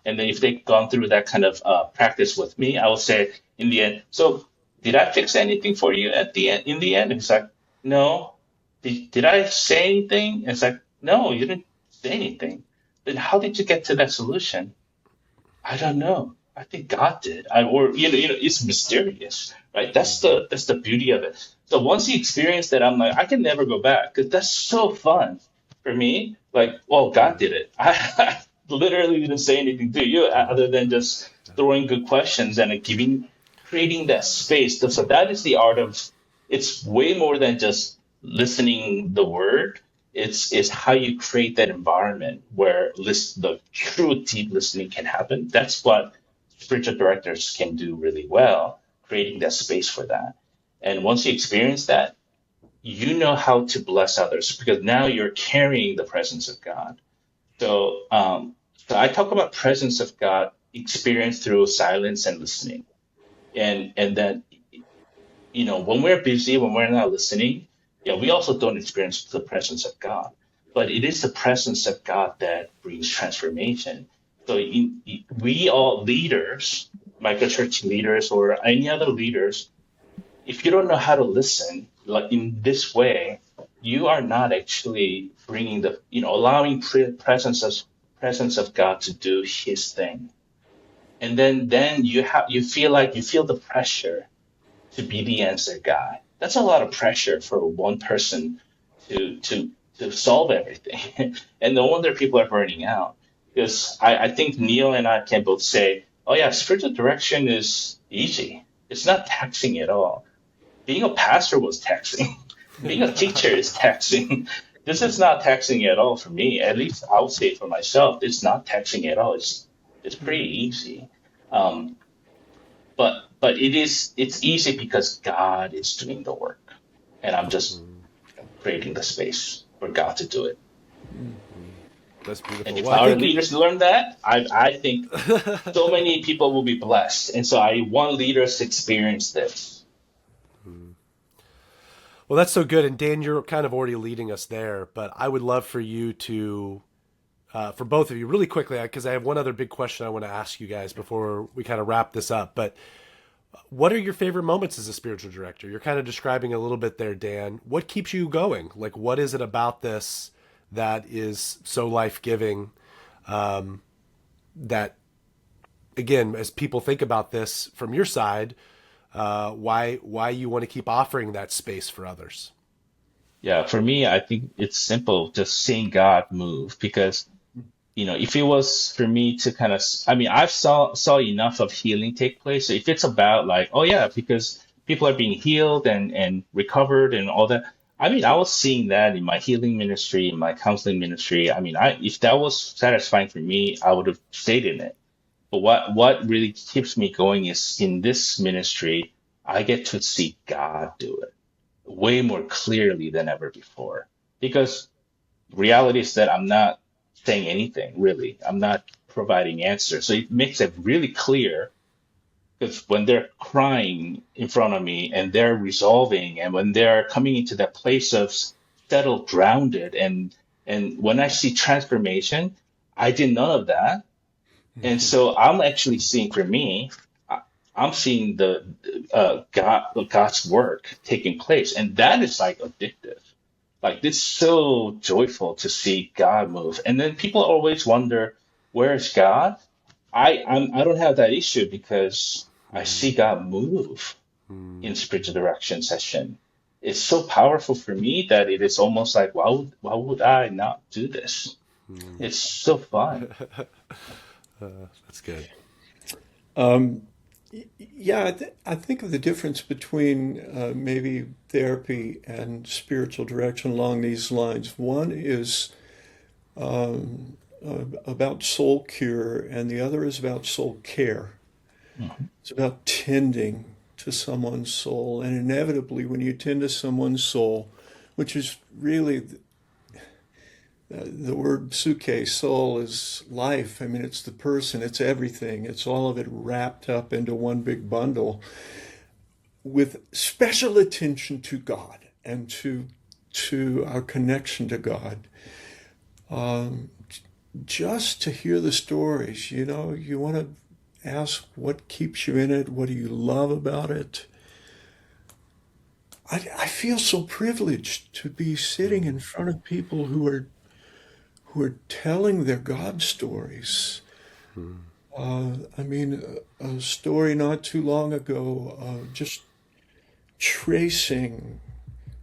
and then if they've gone through that kind of practice with me, I will say in the end, so did I fix anything for you at the end? In the end, it's like, no. Did I say anything? It's like, no, you didn't say anything. Then how did you get to that solution? I don't know. I think God did. It's mysterious, right? That's the beauty of it. So once you experience that, I'm like, I can never go back because that's so fun for me. Like, well, God did it. I literally didn't say anything to you other than just throwing good questions and creating that space. So that is the art of. It's way more than just listening the word. It's how you create that environment where the true deep listening can happen. That's what spiritual directors can do really well, creating that space for that. And once you experience that, you know how to bless others because now you're carrying the presence of God. So I talk about presence of God experienced through silence and listening. And then, when we're busy, when we're not listening, yeah, we also don't experience the presence of God. But it is the presence of God that brings transformation. So we all leaders, microchurch leaders or any other leaders, if you don't know how to listen, like in this way, you are not actually bringing allowing presence of God to do His thing. And then you feel the pressure to be the answer guy. That's a lot of pressure for one person to solve everything. And no wonder people are burning out. Because I think Neal and I can both say, oh yeah, spiritual direction is easy. It's not taxing at all. Being a pastor was taxing. Being a teacher is taxing. This is not taxing at all for me. At least I'll say for myself, it's not taxing at all. It's pretty easy. But it's easy because God is doing the work, and I'm just creating the space for God to do it. That's beautiful. And if our leaders learn that, I think so many people will be blessed. And so I want leaders to experience this. Well, that's so good. And Dan, you're kind of already leading us there, but I would love for you to, for both of you, really quickly, because I have one other big question I want to ask you guys before we kind of wrap this up. But what are your favorite moments as a spiritual director? You're kind of describing a little bit there, Dan. What keeps you going? Like, what is it about this that is so life-giving, that, again, as people think about this from your side, why you want to keep offering that space for others? Yeah, for me, I think it's simple, just seeing God move. Because, if it was for me to kind of, I've saw enough of healing take place. So if it's about like, oh yeah, because people are being healed and recovered and all that. I was seeing that in my healing ministry, in my counseling ministry. If that was satisfying for me, I would have stayed in it. But what really keeps me going is in this ministry, I get to see God do it way more clearly than ever before. Because reality is that I'm not saying anything, really. I'm not providing answers. So it makes it really clear, because when they're crying in front of me and they're resolving, and when they're coming into that place of settled, grounded, and when I see transformation, I did none of that. And so I'm actually seeing, for me, I'm seeing the God's work taking place, and that is like addictive. Like, it's so joyful to see God move. And then people always wonder, Where's God? I don't have that issue because I see God move in spiritual direction session. It's so powerful for me that it is almost like, why would I not do this? It's so fun. That's good. Yeah, I think of the difference between maybe therapy and spiritual direction along these lines. One is about soul cure, and the other is about soul care. Mhm. It's about tending to someone's soul, and inevitably, when you tend to someone's soul, which is really the word suke, soul, is life. I mean, it's the person, it's everything, it's all of it wrapped up into one big bundle with special attention to God and to our connection to God. Just to hear the stories, you want to ask what keeps you in it, what do you love about it. I feel so privileged to be sitting in front of people who are telling their God stories. I mean, a story not too long ago, just tracing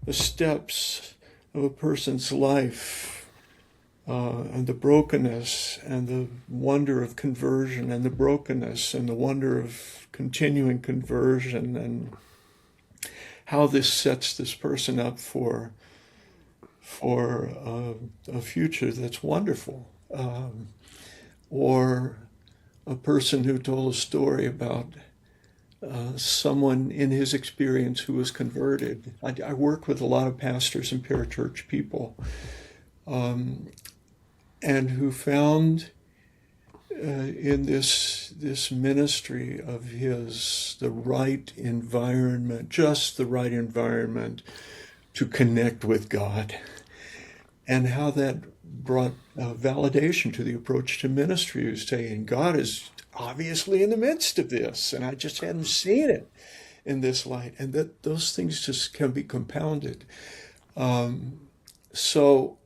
the steps of a person's life, and the brokenness and the wonder of conversion, and the brokenness and the wonder of continuing conversion, and how this sets this person up for a future that's wonderful. Or a person who told a story about someone in his experience who was converted. I work with a lot of pastors and parachurch people, and who found in this ministry of his the right environment, just the right environment to connect with God, and how that brought validation to the approach to ministry, who's saying God is obviously in the midst of this, and I just hadn't seen it in this light, and that those things just can be compounded. So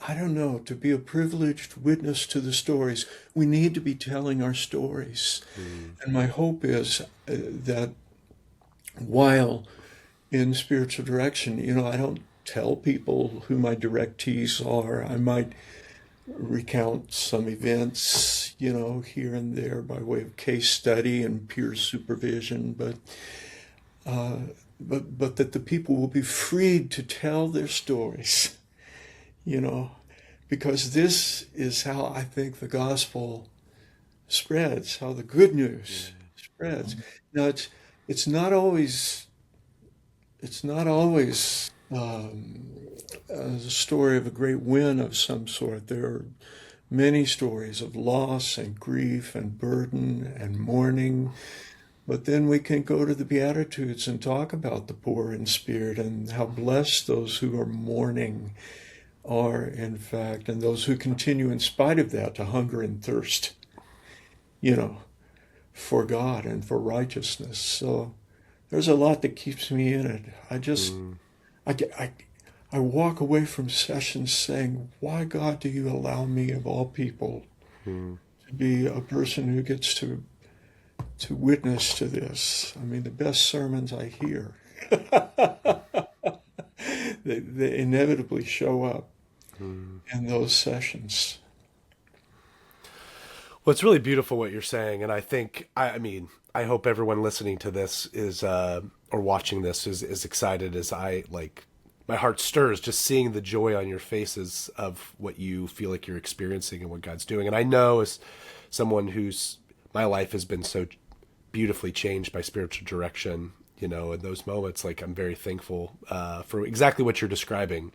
I don't know, to be a privileged witness to the stories, we need to be telling our stories. And my hope is that while in spiritual direction, I don't tell people who my directees are. I might recount some events, here and there by way of case study and peer supervision, but that the people will be freed to tell their stories, because this is how I think the gospel spreads, how the good news spreads. Now, it's not always a story of a great win of some sort. There are many stories of loss and grief and burden and mourning. But then we can go to the Beatitudes and talk about the poor in spirit and how blessed those who are mourning are, in fact, and those who continue in spite of that to hunger and thirst, for God and for righteousness. So there's a lot that keeps me in it. I walk away from sessions saying, why, God, do you allow me, of all people, to be a person who gets to witness to this? I mean, the best sermons I hear, they inevitably show up in those sessions. Well, it's really beautiful what you're saying, and I think, I hope everyone listening to this is, or watching this is excited as I, like, my heart stirs just seeing the joy on your faces of what you feel like you're experiencing and what God's doing. And I know, as someone my life has been so beautifully changed by spiritual direction, in those moments, like, I'm very thankful for exactly what you're describing.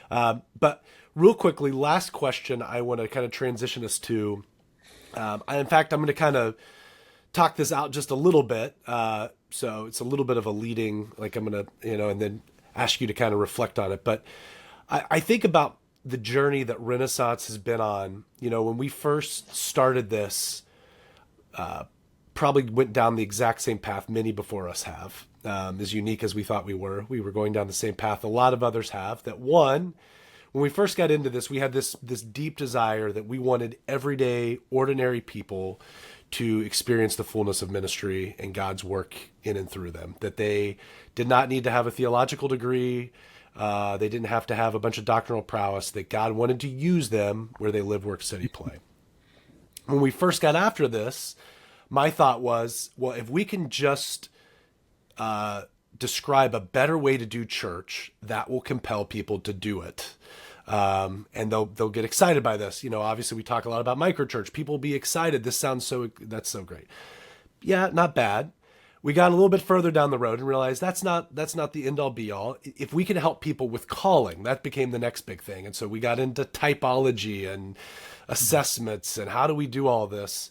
But real quickly, last question I want to kind of transition us to. In fact, I'm going to kind of talk this out just a little bit. So it's a little bit of a leading, like, I'm going to, and then ask you to kind of reflect on it. But I think about the journey that Renaissance has been on. When we first started this, probably went down the exact same path many before us have. As unique as we thought we were going down the same path a lot of others have. That one, when we first got into this, we had this deep desire that we wanted everyday, ordinary people to experience the fullness of ministry and God's work in and through them. That they did not need to have a theological degree. They didn't have to have a bunch of doctrinal prowess. That God wanted to use them where they live, work, study, play. When we first got after this, my thought was, well, if we can just describe a better way to do church, that will compel people to do it. And they'll get excited by this. Obviously we talk a lot about microchurch. People will be excited. That's so great. Yeah, not bad. We got a little bit further down the road and realized that's not the end all be all. If we can help people with calling, that became the next big thing. And so we got into typology and assessments and how do we do all this?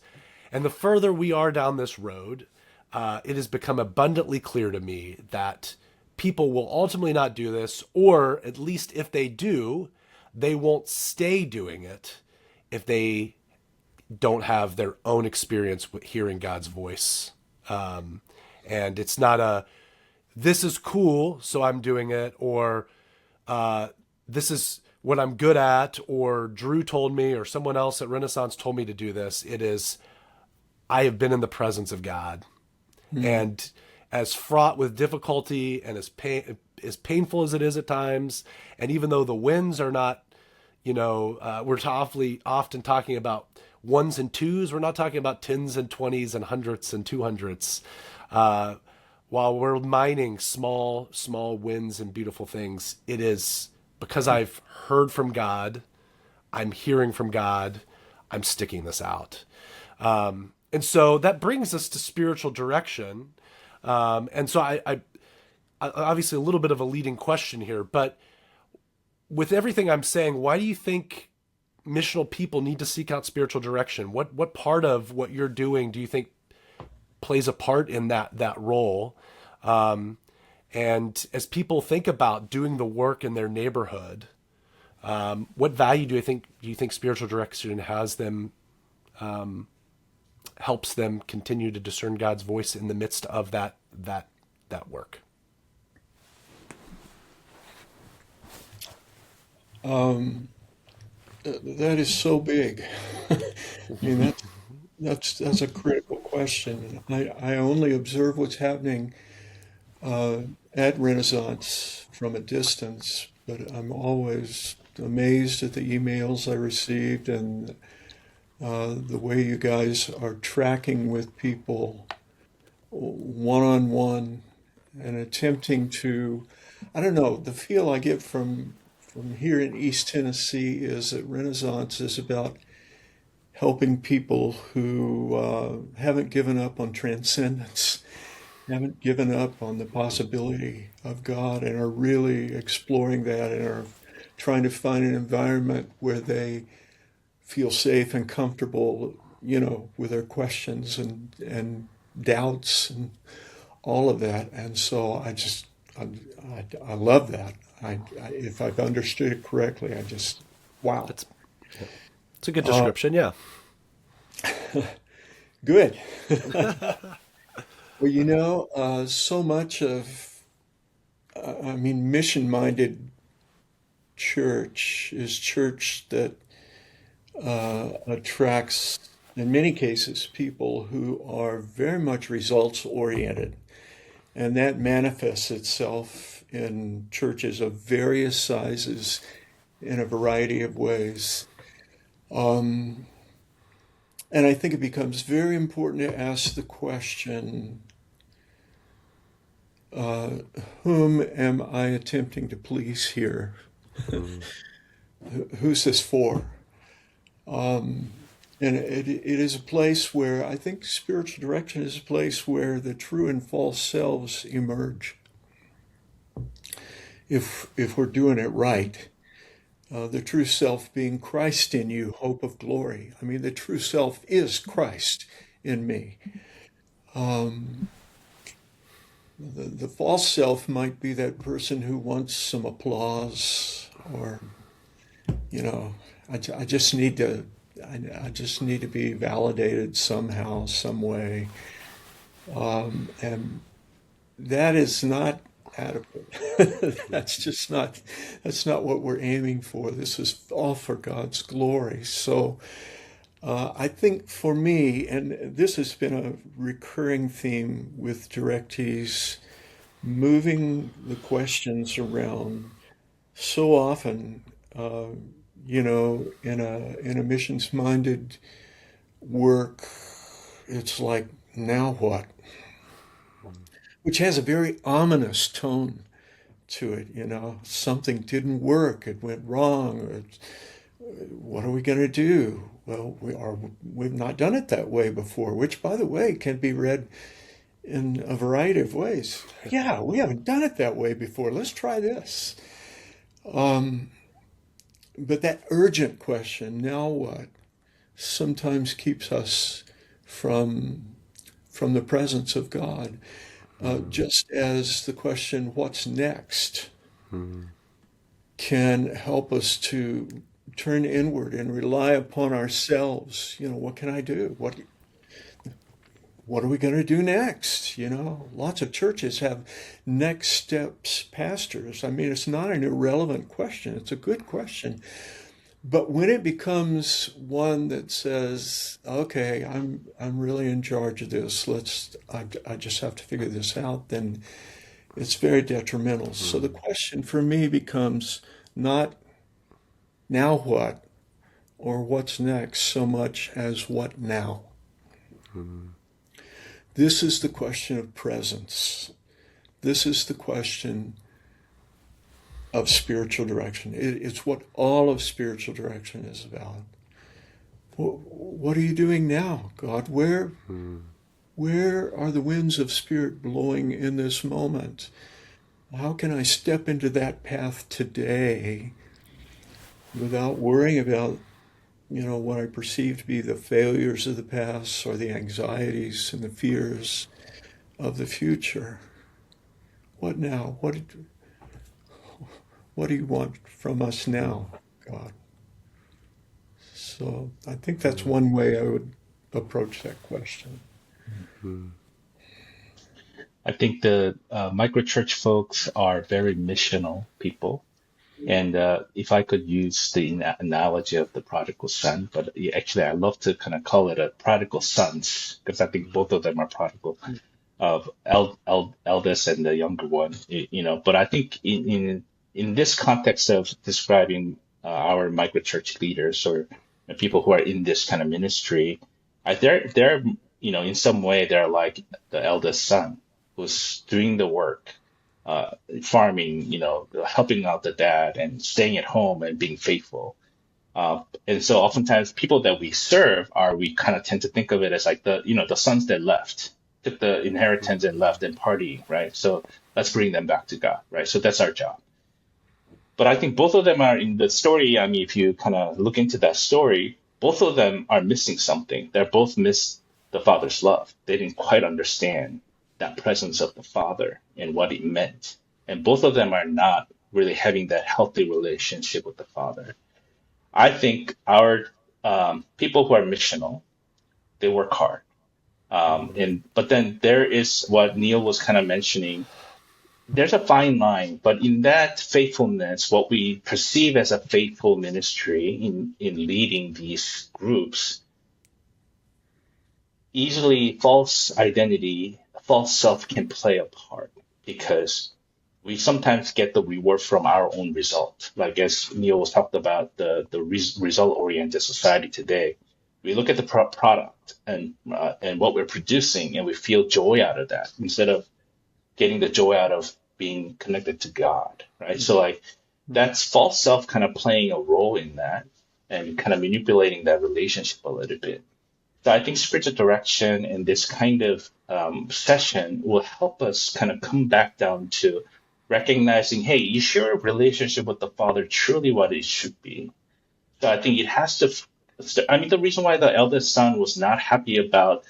And the further we are down this road, it has become abundantly clear to me that people will ultimately not do this, or at least if they do, they won't stay doing it if they don't have their own experience with hearing God's voice. And it's not this is cool, so I'm doing it, or this is what I'm good at, or Drew told me, or someone else at Renaissance told me to do this. It is, I have been in the presence of God. And as fraught with difficulty and as painful as it is at times, and even though the wins are not, we're often talking about ones and twos, we're not talking about tens and twenties and hundreds and 200s. While we're mining small wins and beautiful things, it is because I've heard from God, I'm hearing from God, I'm sticking this out. And so that brings us to spiritual direction. And so I obviously a little bit of a leading question here, but with everything I'm saying, why do you think missional people need to seek out spiritual direction? What part of what you're doing do you think plays a part in that role? And as people think about doing the work in their neighborhood, what value do you think spiritual direction has them, helps them continue to discern God's voice in the midst of that work? That is so big. I mean, that's a critical question. I only observe what's happening at Renaissance from a distance, but I'm always amazed at the emails I received and the way you guys are tracking with people one-on-one and attempting to, I don't know, the feel I get from here in East Tennessee is that Renaissance is about helping people who haven't given up on transcendence, haven't given up on the possibility of God, and are really exploring that and are trying to find an environment where they feel safe and comfortable, with their questions and doubts and all of that. And so I love that. If I've understood it correctly, wow. It's a good description, yeah. Good. Well, so much of, mission-minded church is church that attracts, in many cases, people who are very much results-oriented. And that manifests itself in churches of various sizes in a variety of ways. And I think it becomes very important to ask the question, whom am I attempting to please here? Who's this for? And it is a place where I think spiritual direction is a place where the true and false selves emerge. If we're doing it right, the true self being Christ in you, hope of glory. I mean, the true self is Christ in me. The false self might be that person who wants some applause, or, I just need to be validated somehow, some way. And that is not adequate. That's not what we're aiming for. This is all for God's glory. So I think for me, and this has been a recurring theme with directees, moving the questions around so often, uh, in a missions-minded work, it's like, now what? Which has a very ominous tone to it, Something didn't work, it went wrong. What are we going to do? Well, we've not done it that way before, which, by the way, can be read in a variety of ways. Yeah, we haven't done it that way before. Let's try this. But that urgent question, now what, sometimes keeps us from the presence of God. Just as the question, what's next, can help us to turn inward and rely upon ourselves. What can I do? What are we going to do next? Lots of churches have next steps pastors. I mean, it's not an irrelevant question. It's a good question. But when it becomes one that says, okay, I'm really in charge of this, I just have to figure this out, then it's very detrimental. So the question for me becomes not now what or what's next so much as what now. This is the question of presence. This is the question of spiritual direction. It's what all of spiritual direction is about. What are you doing now, God? Where are the winds of spirit blowing in this moment? How can I step into that path today without worrying about, what I perceive to be the failures of the past or the anxieties and the fears of the future? What now? What do you want from us now, God? So I think that's one way I would approach that question. I think the microchurch folks are very missional people. And if I could use the analogy of the prodigal son, but actually I love to kind of call it a prodigal sons, because I think both of them are prodigal, of eldest and the younger one, But I think in this context of describing our microchurch leaders or people who are in this kind of ministry, they're in some way they're like the eldest son who's doing the work, farming, helping out the dad and staying at home and being faithful. And so oftentimes people that we serve we kind of tend to think of it as like the sons that took the inheritance and left and partying, right? So let's bring them back to God, right? So that's our job. But I think both of them are in the story. I mean, if you kind of look into that story, both of them are missing something. They're both missed the Father's love. They didn't quite understand that presence of the Father and what it meant. And both of them are not really having that healthy relationship with the Father. I think our people who are missional, they work hard. But then there is what Neal was kind of mentioning. There's a fine line, but in that faithfulness, what we perceive as a faithful ministry in leading these groups, easily false identity, false self can play a part because we sometimes get the reward from our own result. Like as Neal was talked about the result-oriented society today, we look at the product and what we're producing, and we feel joy out of that instead of getting the joy out of being connected to God, right? So like that's false self kind of playing a role in that and kind of manipulating that relationship a little bit. So I think spiritual direction and this kind of session will help us kind of come back down to recognizing, hey, is your relationship with the Father truly what it should be? So I think it has to, the reason why the eldest son was not happy about,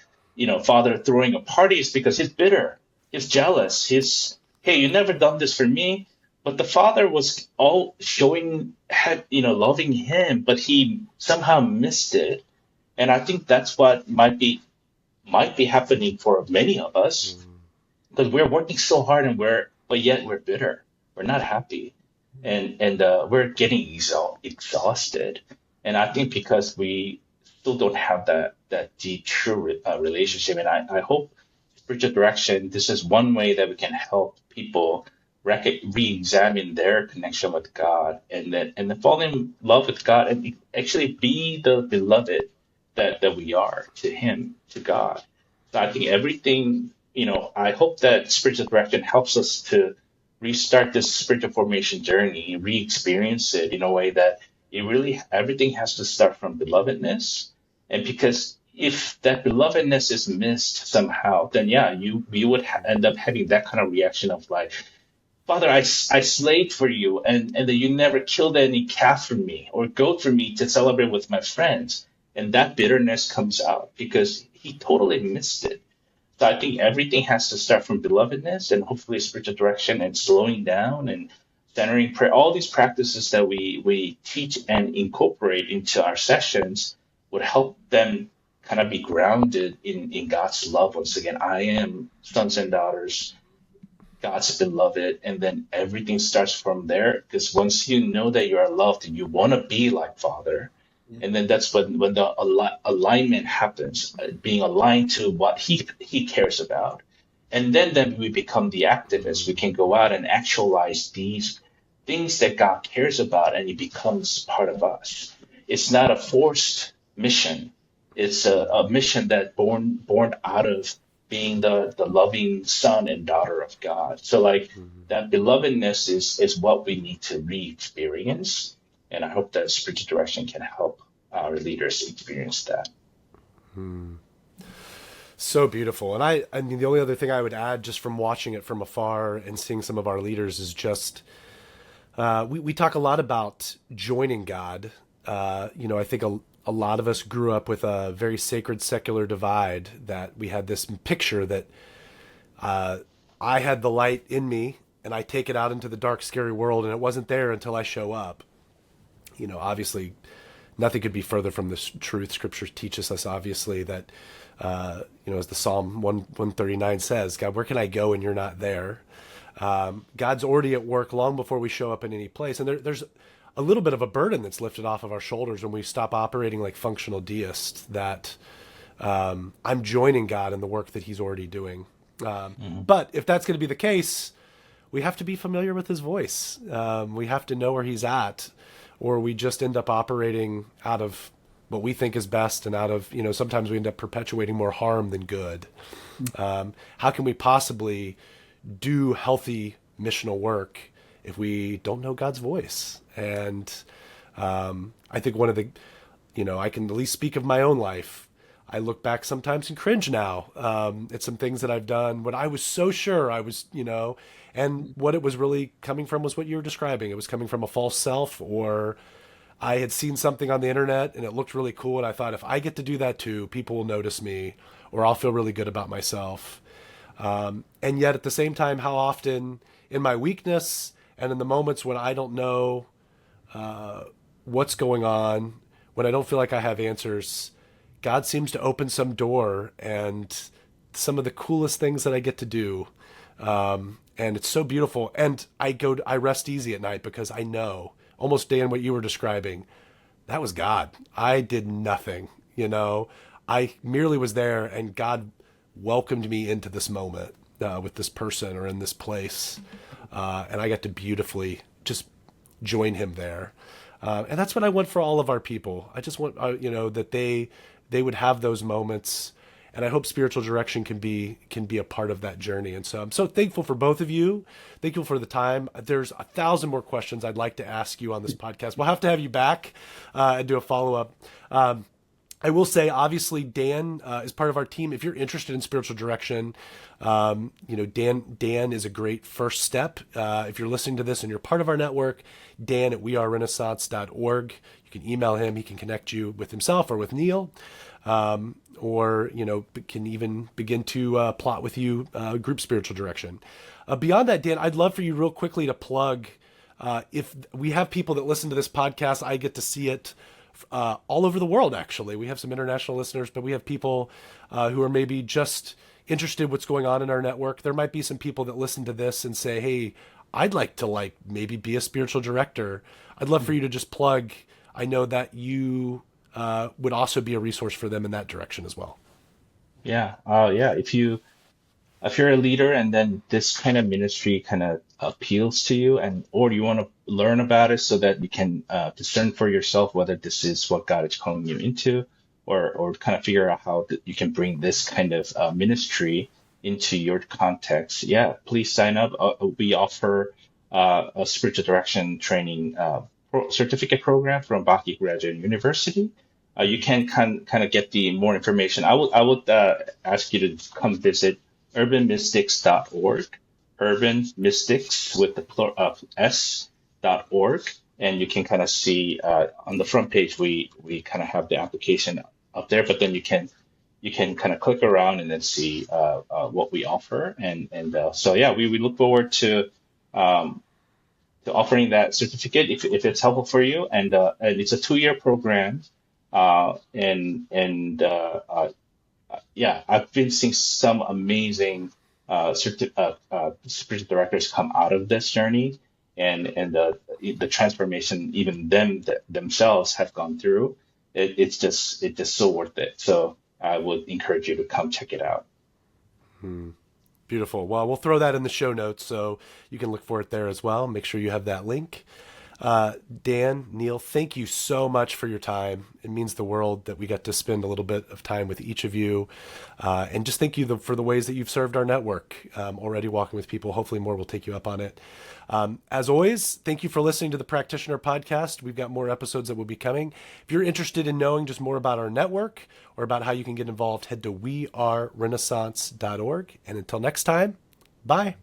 Father throwing a party is because he's bitter, he's jealous, hey, you never done this for me. But the Father was all showing, loving him, but he somehow missed it. And I think that's what might be happening for many of us, because we're working so hard and we're but yet we're bitter. We're not happy, and we're getting exhausted. And I think because we still don't have that deep, true relationship, and I hope spiritual direction. This is one way that we can help people re-examine their connection with God, and then fall in love with God, and actually be the beloved that we are to Him, to God. So I think everything, I hope that spiritual direction helps us to restart this spiritual formation journey, re-experience it in a way that everything has to start from belovedness. And because if that belovedness is missed somehow, then yeah, you would end up having that kind of reaction of like, Father, I slaved for you, and that you never killed any calf for me or goat for me to celebrate with my friends. And that bitterness comes out because he totally missed it. So I think everything has to start from belovedness and hopefully spiritual direction and slowing down and centering prayer. All these practices that we teach and incorporate into our sessions would help them kind of be grounded in God's love. Once again, I am sons and daughters, God's beloved, and then everything starts from there. Because once you know that you are loved and you want to be like Father, and then that's when the alignment happens, being aligned to what he cares about, and then we become the activists. We can go out and actualize these things that God cares about, and it becomes part of us. It's not a forced mission. It's a mission that born out of being the loving son and daughter of God. So like that belovedness is what we need to re-experience. And I hope that spiritual direction can help our leaders experience that. So beautiful. And I mean, the only other thing I would add just from watching it from afar and seeing some of our leaders is just, we talk a lot about joining God. I think a lot of us grew up with a very sacred secular divide, that we had this picture that I had the light in me and I take it out into the dark, scary world, and it wasn't there until I show up. Obviously, nothing could be further from this truth. Scripture teaches us, obviously, that, as the Psalm 139 says, God, where can I go when you're not there? God's already at work long before we show up in any place. And there's a little bit of a burden that's lifted off of our shoulders when we stop operating like functional deists, that I'm joining God in the work that he's already doing. But if that's going to be the case, we have to be familiar with his voice. We have to know where he's at, or we just end up operating out of what we think is best, and out of, sometimes we end up perpetuating more harm than good. How can we possibly do healthy missional work if we don't know God's voice? And I think one of the, I can at least speak of my own life. I look back sometimes and cringe now at some things that I've done when I was so sure I was, and what it was really coming from was what you were describing. It was coming from a false self, or I had seen something on the internet and it looked really cool, and I thought, if I get to do that too, people will notice me, or I'll feel really good about myself. And yet at the same time, how often in my weakness and in the moments when I don't know what's going on, when I don't feel like I have answers, God seems to open some door, and some of the coolest things that I get to do. And it's so beautiful. And I rest easy at night because I know, almost Dan, what you were describing, that was God. I did nothing, I merely was there, and God welcomed me into this moment with this person or in this place. And I got to beautifully just join him there. And that's what I want for all of our people. I just want, that they would have those moments, and I hope spiritual direction can be a part of that journey. And so I'm so thankful for both of you. Thank you for the time. There's 1,000 more questions I'd like to ask you on this podcast. We'll have to have you back and do a follow-up. I will say, obviously, Dan is part of our team. If you're interested in spiritual direction, Dan is a great first step. If you're listening to this and you're part of our network, Dan at wearerenaissance.org. You can email him. He can connect you with himself or with Neal, or can even begin to plot with you group spiritual direction. Beyond that, Dan, I'd love for you real quickly to plug. If we have people that listen to this podcast, I get to see it all over the world. Actually, we have some international listeners, but we have people who are maybe just interested what's going on in our network, there might be some people that listen to this and say, hey, I'd like to maybe be a spiritual director. I'd love for you to just plug. I know that you would also be a resource for them in that direction as well. Yeah. Yeah. If you're a leader and then this kind of ministry kind of appeals to you, and or you want to learn about it so that you can discern for yourself whether this is what God is calling you into, or kind of figure out how you can bring this kind of ministry into your context, yeah, please sign up. We offer a spiritual direction training certificate program from Baki Graduate University. You can kind of get the more information. I would ask you to come visit urbanmystics.org, urban mystics with the s.org, and you can kind of see on the front page we kind of have the application up there, but then you can kind of click around and then see what we offer, and so yeah, we look forward to offering that certificate if it's helpful for you, and it's a 2-year program, yeah, I've been seeing some amazing spiritual directors come out of this journey, and the transformation even themselves have gone through. It's just so worth it. So I would encourage you to come check it out. Beautiful. Well, we'll throw that in the show notes so you can look for it there as well. Make sure you have that link. Dan, Neal, thank you so much for your time. It means the world that we got to spend a little bit of time with each of you. And just thank you for the ways that you've served our network, already walking with people. Hopefully more will take you up on it. As always, thank you for listening to the Practitioner podcast. We've got more episodes that will be coming. If you're interested in knowing just more about our network or about how you can get involved, head to wearerenaissance.org. And until next time, bye.